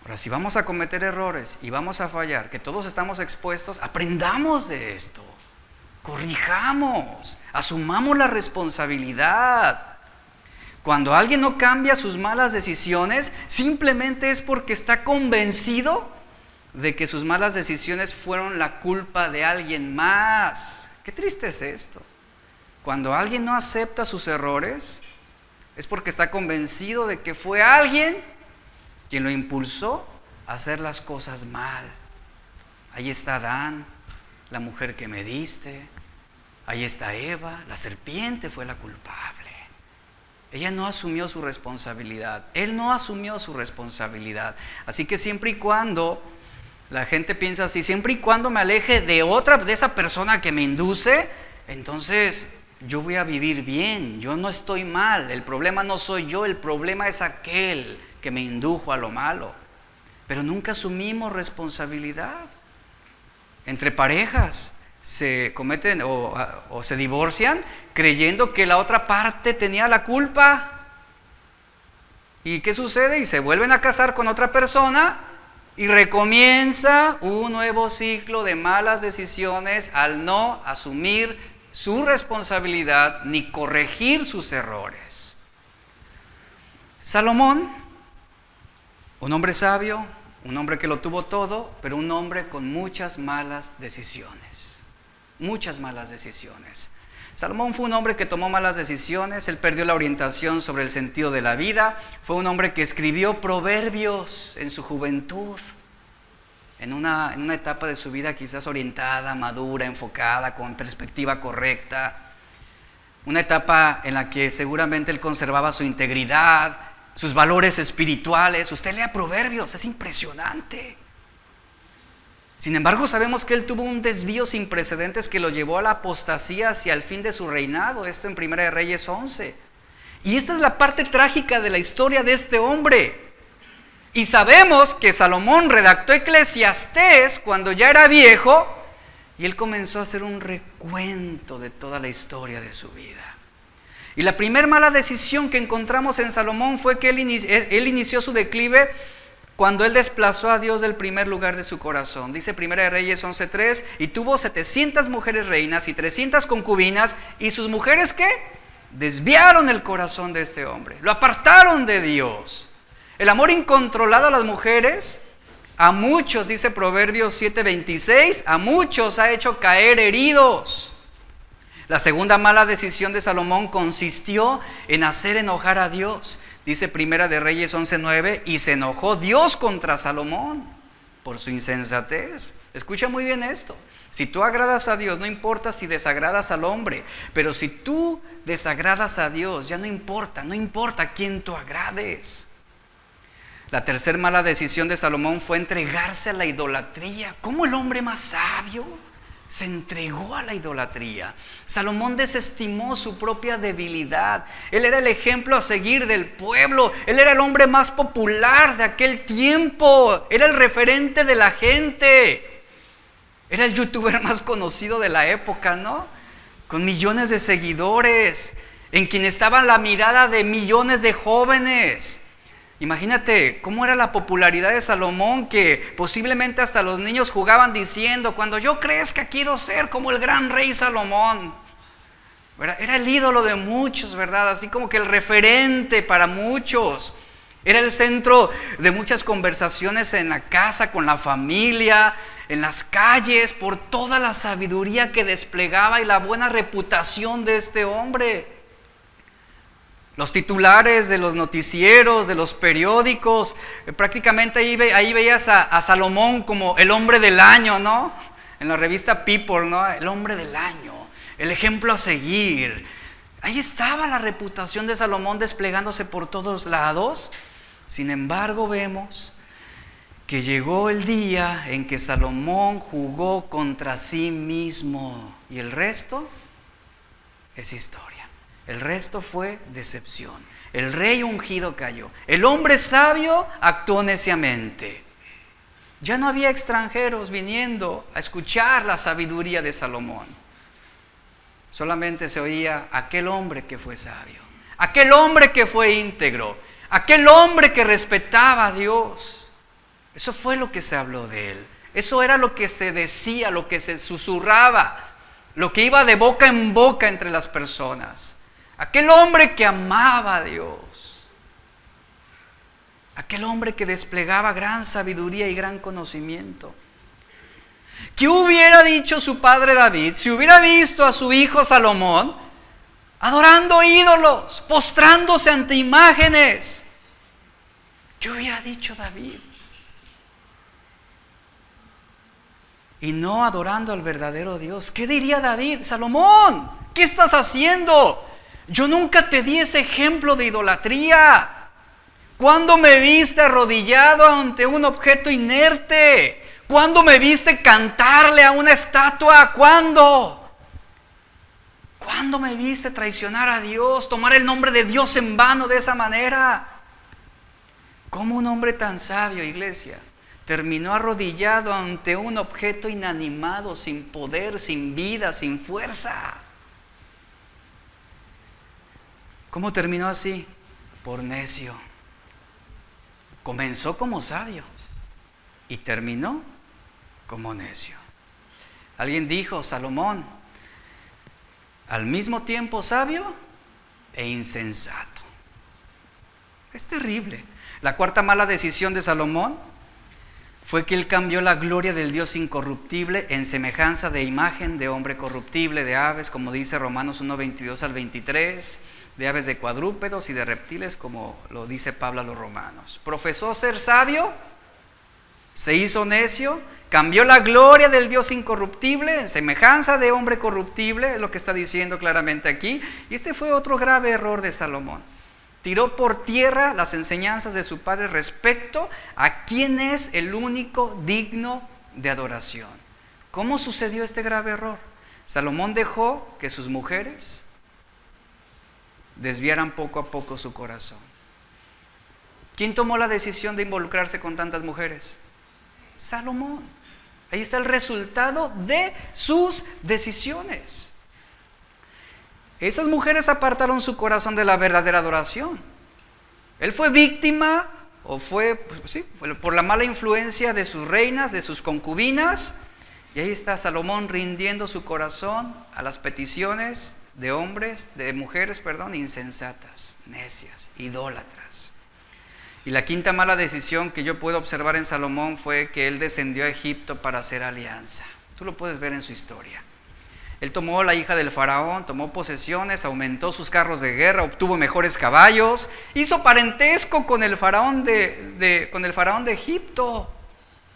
Ahora, si vamos a cometer errores y vamos a fallar, que todos estamos expuestos, aprendamos de esto, corrijamos, asumamos la responsabilidad. Cuando alguien no cambia sus malas decisiones, simplemente es porque está convencido de que sus malas decisiones fueron la culpa de alguien más. Qué triste es esto. Cuando alguien no acepta sus errores, es porque está convencido de que fue alguien quien lo impulsó a hacer las cosas mal. Ahí está Adán, la mujer que me diste. Ahí está Eva, la serpiente fue la culpable. Ella no asumió su responsabilidad. Él no asumió su responsabilidad. Así que siempre y cuando la gente piensa así, siempre y cuando me aleje de esa persona que me induce, entonces yo voy a vivir bien, yo no estoy mal, el problema no soy yo, el problema es aquel que me indujo a lo malo. Pero nunca asumimos responsabilidad. Entre parejas se cometen o se divorcian creyendo que la otra parte tenía la culpa. ¿Y qué sucede? Y se vuelven a casar con otra persona y recomienza un nuevo ciclo de malas decisiones al no asumir su responsabilidad ni corregir sus errores. Salomón, un hombre sabio, un hombre que lo tuvo todo, pero un hombre con muchas malas decisiones. Muchas malas decisiones. Salomón fue un hombre que tomó malas decisiones, él perdió la orientación sobre el sentido de la vida, fue un hombre que escribió proverbios en su juventud, en una etapa de su vida quizás orientada, madura, enfocada, con perspectiva correcta, una etapa en la que seguramente él conservaba su integridad, sus valores espirituales. Usted lea proverbios, es impresionante. Sin embargo, sabemos que él tuvo un desvío sin precedentes que lo llevó a la apostasía hacia el fin de su reinado, esto en 1 Reyes 11. Y esta es la parte trágica de la historia de este hombre. Y sabemos que Salomón redactó Eclesiastés cuando ya era viejo y él comenzó a hacer un recuento de toda la historia de su vida. Y la primera mala decisión que encontramos en Salomón fue que él inició su declive cuando él desplazó a Dios del primer lugar de su corazón. Dice 1 Reyes 11:3, y tuvo 700 mujeres reinas y 300 concubinas, y sus mujeres ¿qué? Desviaron el corazón de este hombre, lo apartaron de Dios. El amor incontrolado a las mujeres, a muchos, dice Proverbios 7:26, a muchos ha hecho caer heridos. La segunda mala decisión de Salomón consistió en hacer enojar a Dios. Dice 1 Reyes 11:9, y se enojó Dios contra Salomón por su insensatez. Escucha muy bien esto. Si tú agradas a Dios, no importa si desagradas al hombre, pero si tú desagradas a Dios, ya no importa a quién tú agrades. La tercera mala decisión de Salomón fue entregarse a la idolatría. ¿Cómo el hombre más sabio se entregó a la idolatría. Salomón desestimó su propia debilidad. Él era el ejemplo a seguir del pueblo. Él era el hombre más popular de aquel tiempo. Era el referente de la gente. Era el youtuber más conocido de la época, ¿no? Con millones de seguidores, en quien estaba la mirada de millones de jóvenes. Imagínate cómo era la popularidad de Salomón, que posiblemente hasta los niños jugaban diciendo: cuando yo crezca quiero ser como el gran rey Salomón. ¿Verdad? Era el ídolo de muchos, ¿verdad? Así como que el referente para muchos. Era el centro de muchas conversaciones en la casa, con la familia, en las calles, por toda la sabiduría que desplegaba y la buena reputación de este hombre. Los titulares de los noticieros, de los periódicos, prácticamente ahí veías a Salomón como el hombre del año, ¿no? En la revista People, ¿no? El hombre del año, el ejemplo a seguir. Ahí estaba la reputación de Salomón desplegándose por todos lados. Sin embargo, vemos que llegó el día en que Salomón jugó contra sí mismo. Y el resto es historia. El resto fue decepción. El rey ungido cayó. El hombre sabio actuó neciamente. Ya no había extranjeros viniendo a escuchar la sabiduría de Salomón. Solamente se oía aquel hombre que fue sabio, aquel hombre que fue íntegro, aquel hombre que respetaba a Dios. Eso fue lo que se habló de él. Eso era lo que se decía, lo que se susurraba, lo que iba de boca en boca entre las personas. Aquel hombre que amaba a Dios. Aquel hombre que desplegaba gran sabiduría y gran conocimiento. ¿Qué hubiera dicho su padre David si hubiera visto a su hijo Salomón adorando ídolos, postrándose ante imágenes? ¿Qué hubiera dicho David? Y no adorando al verdadero Dios. ¿Qué diría David? Salomón, ¿qué estás haciendo? Yo nunca te di ese ejemplo de idolatría. ¿Cuándo me viste arrodillado ante un objeto inerte? ¿Cuándo me viste cantarle a una estatua? ¿Cuándo? ¿Cuándo me viste traicionar a Dios? Tomar el nombre de Dios en vano de esa manera. ¿Cómo un hombre tan sabio, iglesia, terminó arrodillado ante un objeto inanimado, sin poder, sin vida, sin fuerza? ¿Cómo terminó así? Por necio. Comenzó como sabio y terminó como necio. Alguien dijo: Salomón, al mismo tiempo sabio e insensato. Es terrible. La cuarta mala decisión de Salomón fue que él cambió la gloria del Dios incorruptible en semejanza de imagen de hombre corruptible, de aves, como dice Romanos 1, 22 al 23, de aves de cuadrúpedos y de reptiles, como lo dice Pablo a los romanos. Profesó ser sabio, se hizo necio, cambió la gloria del Dios incorruptible en semejanza de hombre corruptible, es lo que está diciendo claramente aquí. Y este fue otro grave error de Salomón. Tiró por tierra las enseñanzas de su padre respecto a quién es el único digno de adoración. ¿Cómo sucedió este grave error? Salomón dejó que sus mujeres desviaran poco a poco su corazón. ¿Quién tomó la decisión de involucrarse con tantas mujeres? Salomón. Ahí está el resultado de sus decisiones. Esas mujeres apartaron su corazón de la verdadera adoración. Él fue víctima, o fue por la mala influencia de sus reinas, de sus concubinas. Y ahí está Salomón rindiendo su corazón a las peticiones de mujeres, insensatas, necias, idólatras. Y la quinta mala decisión que yo puedo observar en Salomón fue que él descendió a Egipto para hacer alianza. Tú lo puedes ver en su historia. Él tomó la hija del faraón, tomó posesiones, aumentó sus carros de guerra, obtuvo mejores caballos, hizo parentesco con el faraón de Egipto.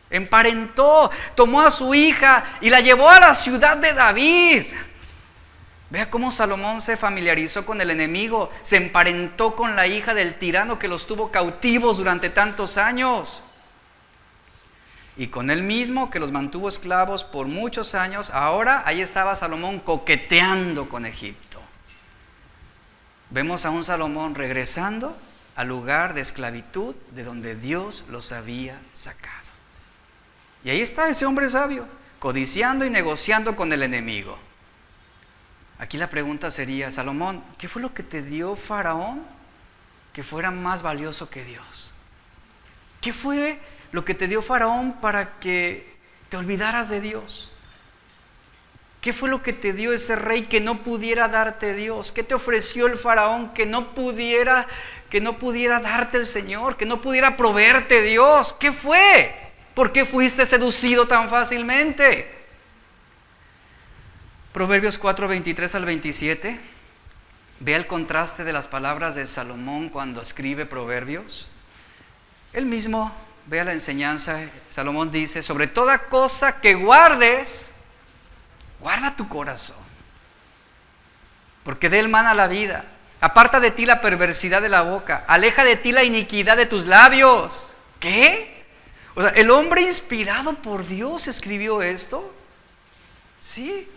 Emparentó, tomó a su hija y la llevó a la ciudad de David. Vea cómo Salomón se familiarizó con el enemigo, se emparentó con la hija del tirano que los tuvo cautivos durante tantos años. y con él mismo que los mantuvo esclavos por muchos años, ahora ahí estaba Salomón coqueteando con Egipto. Vemos a un Salomón regresando al lugar de esclavitud de donde Dios los había sacado. Y ahí está ese hombre sabio, codiciando y negociando con el enemigo. Aquí la pregunta sería, Salomón, ¿qué fue lo que te dio Faraón que fuera más valioso que Dios? ¿Qué fue lo que te dio Faraón para que te olvidaras de Dios? ¿Qué fue lo que te dio ese rey que no pudiera darte Dios? ¿Qué te ofreció el Faraón que no pudiera darte el Señor, que no pudiera proveerte Dios? ¿Qué fue? ¿Por qué fuiste seducido tan fácilmente? Proverbios 4, 23 al 27. Vea el contraste de las palabras de Salomón cuando escribe Proverbios. Él mismo, vea la enseñanza. Salomón dice, sobre toda cosa que guardes, guarda tu corazón, porque de él mana la vida. Aparta de ti la perversidad de la boca, aleja de ti la iniquidad de tus labios. ¿Qué? O sea, ¿el hombre inspirado por Dios escribió esto? Sí.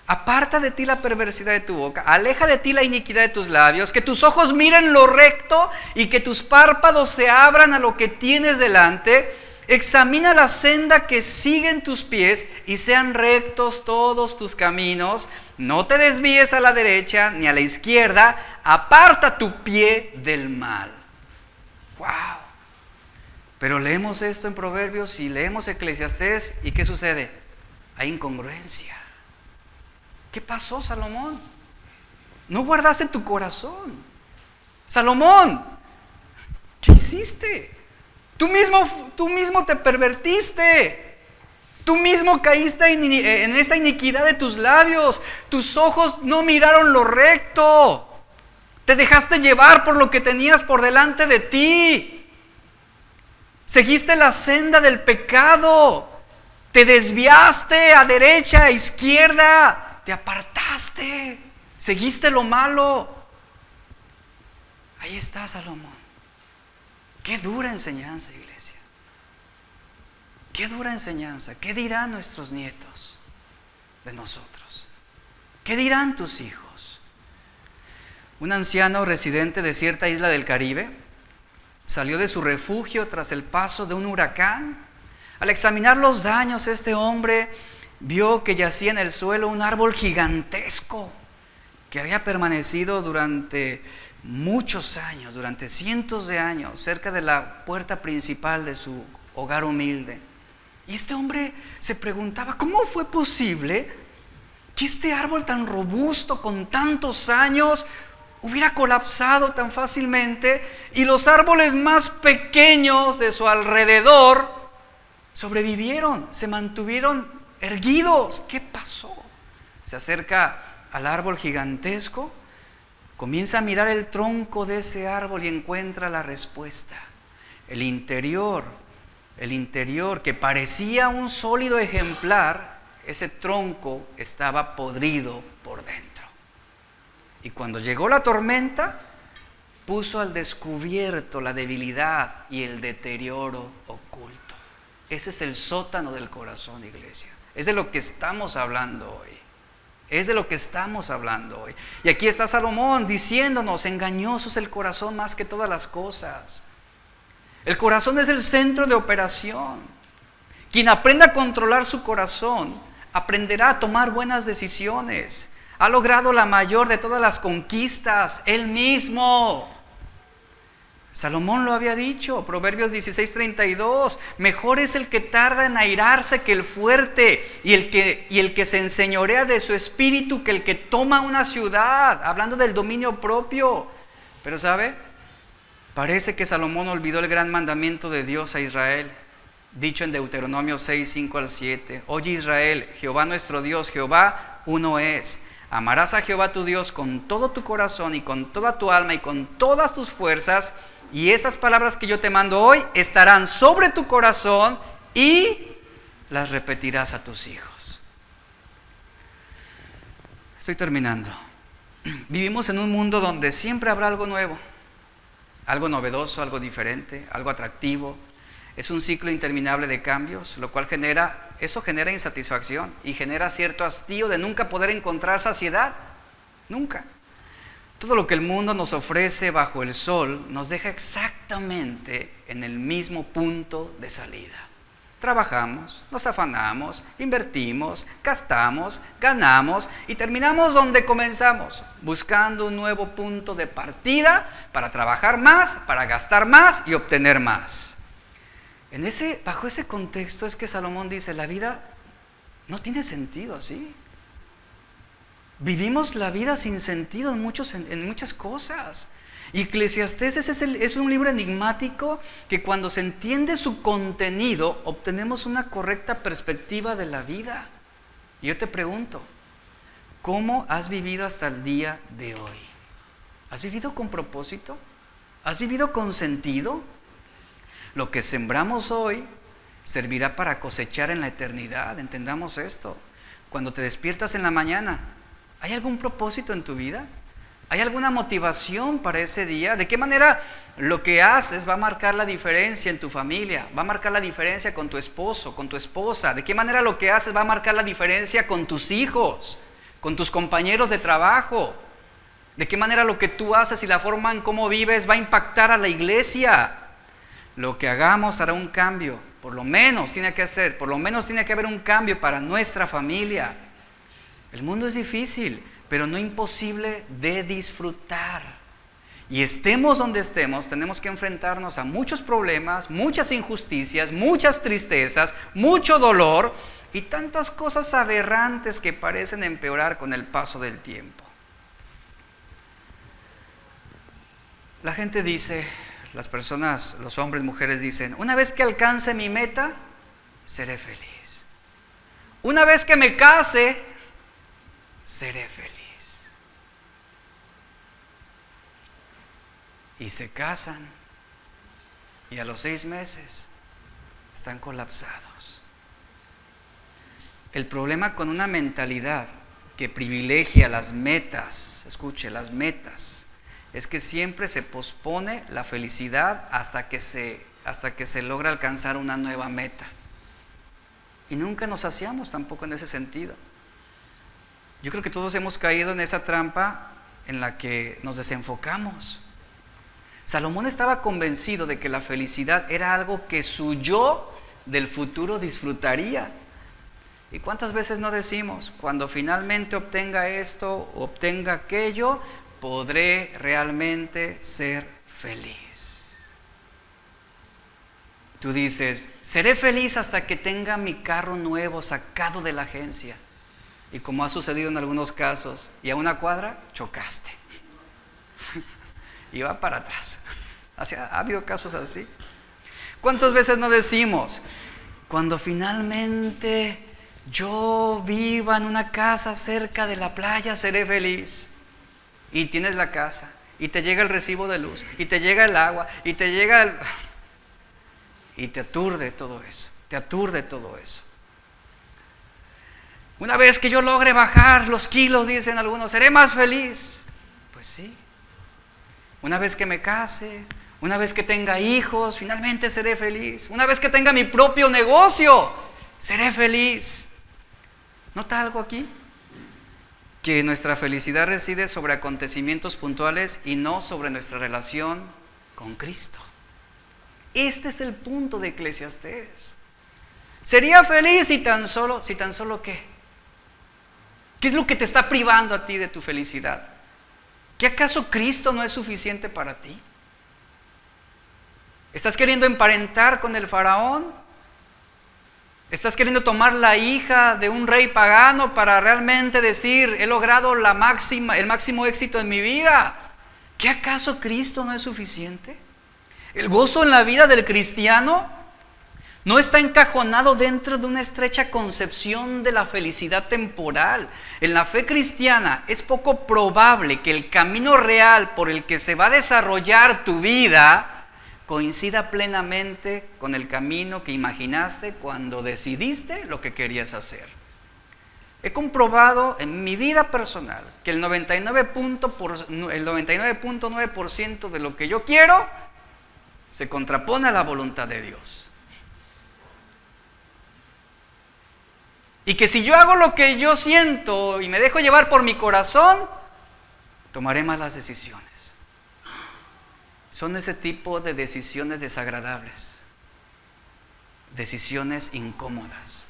Aparta de ti la perversidad de tu boca, aleja de ti la iniquidad de tus labios, que tus ojos miren lo recto y que tus párpados se abran a lo que tienes delante. Examina la senda que siguen tus pies y sean rectos todos tus caminos. No te desvíes a la derecha ni a la izquierda, aparta tu pie del mal. ¡Wow! Pero leemos esto en Proverbios y leemos Eclesiastés, ¿y qué sucede? Hay incongruencia. ¿Qué pasó, Salomón? No guardaste tu corazón. Salomón, ¿qué hiciste? Tú mismo te pervertiste. Tú mismo caíste en esa iniquidad de tus labios. Tus ojos no miraron lo recto. Te dejaste llevar por lo que tenías por delante de ti. Seguiste la senda del pecado. Te desviaste a derecha, a izquierda. Te apartaste, seguiste lo malo. Ahí está Salomón. Qué dura enseñanza, iglesia. Qué dura enseñanza. ¿Qué dirán nuestros nietos de nosotros? ¿Qué dirán tus hijos? Un anciano residente de cierta isla del Caribe salió de su refugio tras el paso de un huracán. Al examinar los daños, este hombre vio que yacía en el suelo un árbol gigantesco que había permanecido durante muchos años, durante cientos de años, cerca de la puerta principal de su hogar humilde. Y este hombre se preguntaba, ¿cómo fue posible que este árbol tan robusto, con tantos años, hubiera colapsado tan fácilmente y los árboles más pequeños de su alrededor sobrevivieron, se mantuvieron erguidos? ¿Qué pasó? Se acerca al árbol gigantesco, comienza a mirar el tronco de ese árbol y encuentra la respuesta. El interior que parecía un sólido ejemplar, ese tronco estaba podrido por dentro. Y cuando llegó la tormenta, puso al descubierto la debilidad y el deterioro oculto. Ese es el sótano del corazón, iglesia. Es de lo que estamos hablando hoy. Es de lo que estamos hablando hoy. Y aquí está Salomón diciéndonos, engañoso es el corazón más que todas las cosas. El corazón es el centro de operación. Quien aprenda a controlar su corazón, aprenderá a tomar buenas decisiones. Ha logrado la mayor de todas las conquistas, él mismo. Salomón lo había dicho, Proverbios 16:32, mejor es el que tarda en airarse que el fuerte, y el que se enseñorea de su espíritu que el que toma una ciudad, hablando del dominio propio. Pero ¿sabe? Parece que Salomón olvidó el gran mandamiento de Dios a Israel, dicho en Deuteronomio 6:5 al 7. Oye Israel, Jehová nuestro Dios, Jehová uno es. Amarás a Jehová tu Dios con todo tu corazón y con toda tu alma y con todas tus fuerzas. Y estas palabras que yo te mando hoy estarán sobre tu corazón y las repetirás a tus hijos. Estoy terminando. Vivimos en un mundo donde siempre habrá algo nuevo, algo novedoso, algo diferente, algo atractivo. Es un ciclo interminable de cambios, lo cual genera insatisfacción y genera cierto hastío de nunca poder encontrar saciedad. Nunca. Todo lo que el mundo nos ofrece bajo el sol nos deja exactamente en el mismo punto de salida. Trabajamos, nos afanamos, invertimos, gastamos, ganamos y terminamos donde comenzamos, buscando un nuevo punto de partida para trabajar más, para gastar más y obtener más. Bajo ese contexto es que Salomón dice, la vida no tiene sentido así. Vivimos la vida sin sentido en muchas cosas. Y Eclesiastés es un libro enigmático que cuando se entiende su contenido, obtenemos una correcta perspectiva de la vida. Y yo te pregunto, ¿cómo has vivido hasta el día de hoy? ¿Has vivido con propósito? ¿Has vivido con sentido? Lo que sembramos hoy servirá para cosechar en la eternidad. Entendamos esto. Cuando te despiertas en la mañana, ¿hay algún propósito en tu vida? ¿Hay alguna motivación para ese día? ¿De qué manera lo que haces va a marcar la diferencia en tu familia? ¿Va a marcar la diferencia con tu esposo, con tu esposa? ¿De qué manera lo que haces va a marcar la diferencia con tus hijos, con tus compañeros de trabajo? ¿De qué manera lo que tú haces y la forma en cómo vives va a impactar a la iglesia? Lo que hagamos hará un cambio, por lo menos tiene que haber un cambio para nuestra familia. El mundo es difícil, pero no imposible de disfrutar. Y estemos donde estemos, tenemos que enfrentarnos a muchos problemas, muchas injusticias, muchas tristezas, mucho dolor y tantas cosas aberrantes que parecen empeorar con el paso del tiempo. La gente dice, las personas, los hombres, mujeres dicen, una vez que alcance mi meta, seré feliz. Una vez que me case, seré feliz. Y se casan y a los 6 meses están colapsados. El problema con una mentalidad que privilegia las metas, escuche, las metas, es que siempre se pospone la felicidad hasta que se logra alcanzar una nueva meta. Y nunca nos saciamos tampoco en ese sentido. Yo creo que todos hemos caído en esa trampa en la que nos desenfocamos. Salomón estaba convencido de que la felicidad era algo que su yo del futuro disfrutaría. ¿Y cuántas veces no decimos, cuando finalmente obtenga esto, obtenga aquello, podré realmente ser feliz? Tú dices, seré feliz hasta que tenga mi carro nuevo sacado de la agencia. Y como ha sucedido en algunos casos, y a una cuadra chocaste. Y va para atrás. Ha habido casos así. ¿Cuántas veces no decimos, cuando finalmente yo viva en una casa cerca de la playa, seré feliz? Y tienes la casa, y te llega el recibo de luz, y te llega el agua, y te llega y te aturde todo eso. Una vez que yo logre bajar los kilos, dicen algunos, seré más feliz. Pues sí. Una vez que me case, una vez que tenga hijos, finalmente seré feliz. Una vez que tenga mi propio negocio, seré feliz. ¿Nota algo aquí? Que nuestra felicidad reside sobre acontecimientos puntuales y no sobre nuestra relación con Cristo. Este es el punto de Eclesiastés. Sería feliz si tan solo ¿qué? ¿Qué es lo que te está privando a ti de tu felicidad? ¿Que acaso Cristo no es suficiente para ti? ¿Estás queriendo emparentar con el faraón? ¿Estás queriendo tomar la hija de un rey pagano para realmente decir, he logrado el máximo éxito en mi vida? ¿Que acaso Cristo no es suficiente? El gozo en la vida del cristiano no está encajonado dentro de una estrecha concepción de la felicidad temporal. En la fe cristiana es poco probable que el camino real por el que se va a desarrollar tu vida coincida plenamente con el camino que imaginaste cuando decidiste lo que querías hacer. He comprobado en mi vida personal que el 99.9% de lo que yo quiero se contrapone a la voluntad de Dios. Y que si yo hago lo que yo siento y me dejo llevar por mi corazón, tomaré malas decisiones. Son ese tipo de decisiones desagradables, decisiones incómodas,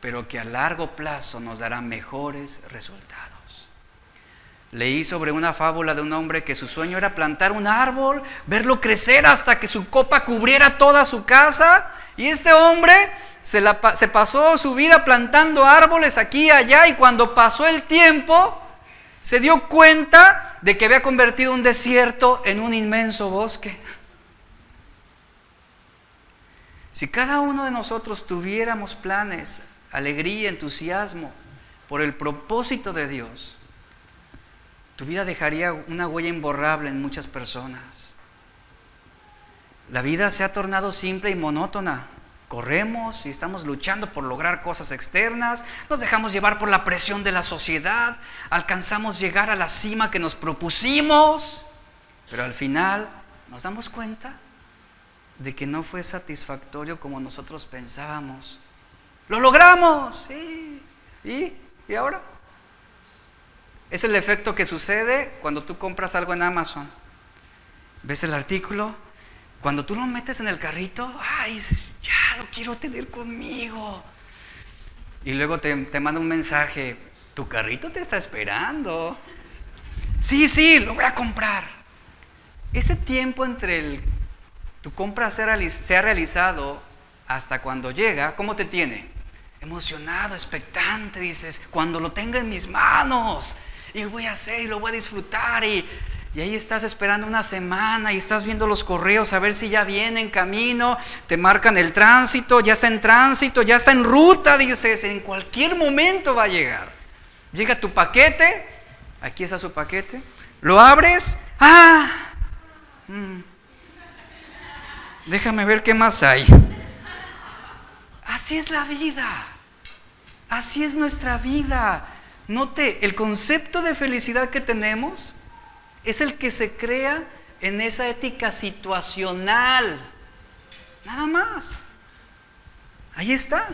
pero que a largo plazo nos darán mejores resultados. Leí sobre una fábula de un hombre que su sueño era plantar un árbol, verlo crecer hasta que su copa cubriera toda su casa, y este hombre se pasó su vida plantando árboles aquí y allá, y cuando pasó el tiempo se dio cuenta de que había convertido un desierto en un inmenso bosque. Si cada uno de nosotros tuviéramos planes, alegría, entusiasmo por el propósito de Dios, tu vida dejaría una huella imborrable en muchas personas. La vida se ha tornado simple y monótona. Corremos y estamos luchando por lograr cosas externas, nos dejamos llevar por la presión de la sociedad, alcanzamos llegar a la cima que nos propusimos, pero al final nos damos cuenta de que no fue satisfactorio como nosotros pensábamos. ¡Lo logramos! Sí. ¿Y ahora? Es el efecto que sucede cuando tú compras algo en Amazon. ¿Ves el artículo? Cuando tú lo metes en el carrito, dices, ya lo quiero tener conmigo. Y luego te manda un mensaje, tu carrito te está esperando. Sí, lo voy a comprar. Ese tiempo entre tu compra sea realizado hasta cuando llega, ¿cómo te tiene? Emocionado, expectante, dices, cuando lo tenga en mis manos, y lo voy a hacer y lo voy a disfrutar, y ahí estás esperando una semana y estás viendo los correos a ver si ya viene en camino, te marcan el tránsito, ya está en tránsito, ya está en ruta, dices, en cualquier momento va a llegar. Llega tu paquete, aquí está su paquete, lo abres, déjame ver qué más hay. Así es la vida, así es nuestra vida. Note, el concepto de felicidad que tenemos es el que se crea en esa ética situacional. Nada más. Ahí está.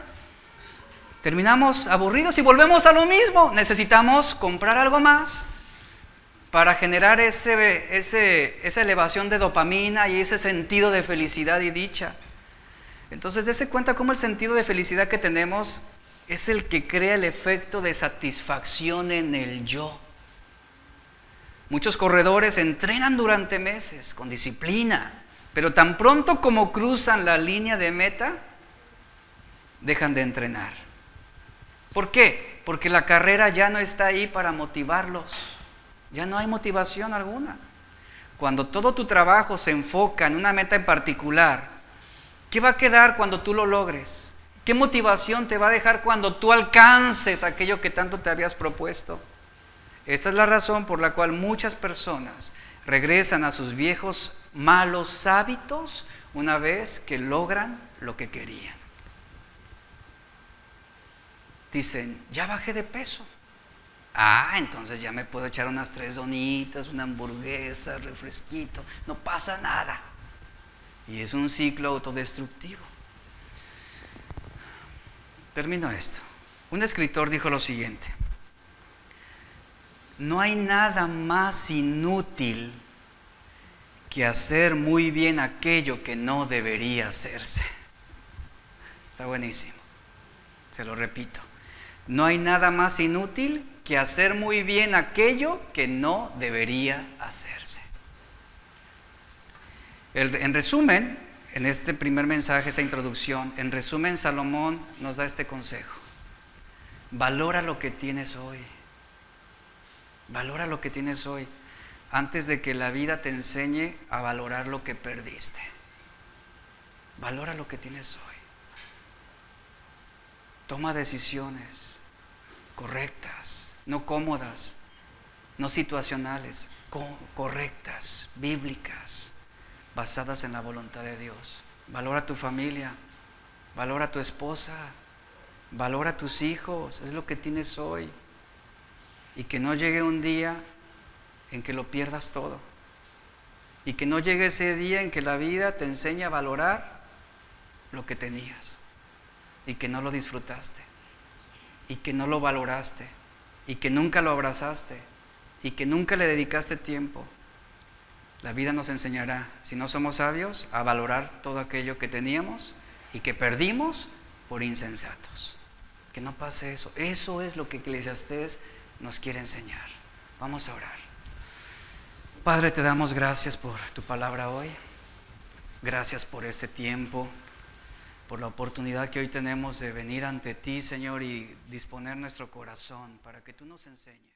Terminamos aburridos y volvemos a lo mismo. Necesitamos comprar algo más para generar esa elevación de dopamina y ese sentido de felicidad y dicha. Entonces, dése cuenta cómo el sentido de felicidad que tenemos es el que crea el efecto de satisfacción en el yo. Muchos corredores entrenan durante meses con disciplina, pero tan pronto como cruzan la línea de meta, dejan de entrenar. ¿Por qué? Porque la carrera ya no está ahí para motivarlos. Ya no hay motivación alguna. Cuando todo tu trabajo se enfoca en una meta en particular, ¿qué va a quedar cuando tú lo logres? ¿Qué motivación te va a dejar cuando tú alcances aquello que tanto te habías propuesto? Esa es la razón por la cual muchas personas regresan a sus viejos malos hábitos una vez que logran lo que querían. Dicen, ya bajé de peso. Entonces ya me puedo echar unas 3 donitas, una hamburguesa, refresquito. No pasa nada. Y es un ciclo autodestructivo. Termino esto. Un escritor dijo lo siguiente: no hay nada más inútil que hacer muy bien aquello que no debería hacerse. Está buenísimo. Se lo repito. No hay nada más inútil que hacer muy bien aquello que no debería hacerse. En resumen, en este primer mensaje, esta introducción, en resumen, Salomón nos da este consejo: valora lo que tienes hoy. Valora lo que tienes hoy antes de que la vida te enseñe a valorar lo que perdiste. Valora lo que tienes hoy. Toma decisiones correctas, no cómodas, no situacionales, correctas, bíblicas, basadas en la voluntad de Dios. Valora tu familia, valora tu esposa, valora tus hijos, es lo que tienes hoy. Y que no llegue un día en que lo pierdas todo. Y que no llegue ese día en que la vida te enseñe a valorar lo que tenías y que no lo disfrutaste. y que no lo valoraste y que nunca lo abrazaste y que nunca le dedicaste tiempo. La vida nos enseñará, si no somos sabios, a valorar todo aquello que teníamos y que perdimos por insensatos. Que no pase eso. Eso es lo que Eclesiastés nos quiere enseñar. Vamos a orar. Padre, te damos gracias por tu palabra hoy. Gracias por este tiempo, por la oportunidad que hoy tenemos de venir ante ti, Señor, y disponer nuestro corazón para que tú nos enseñes.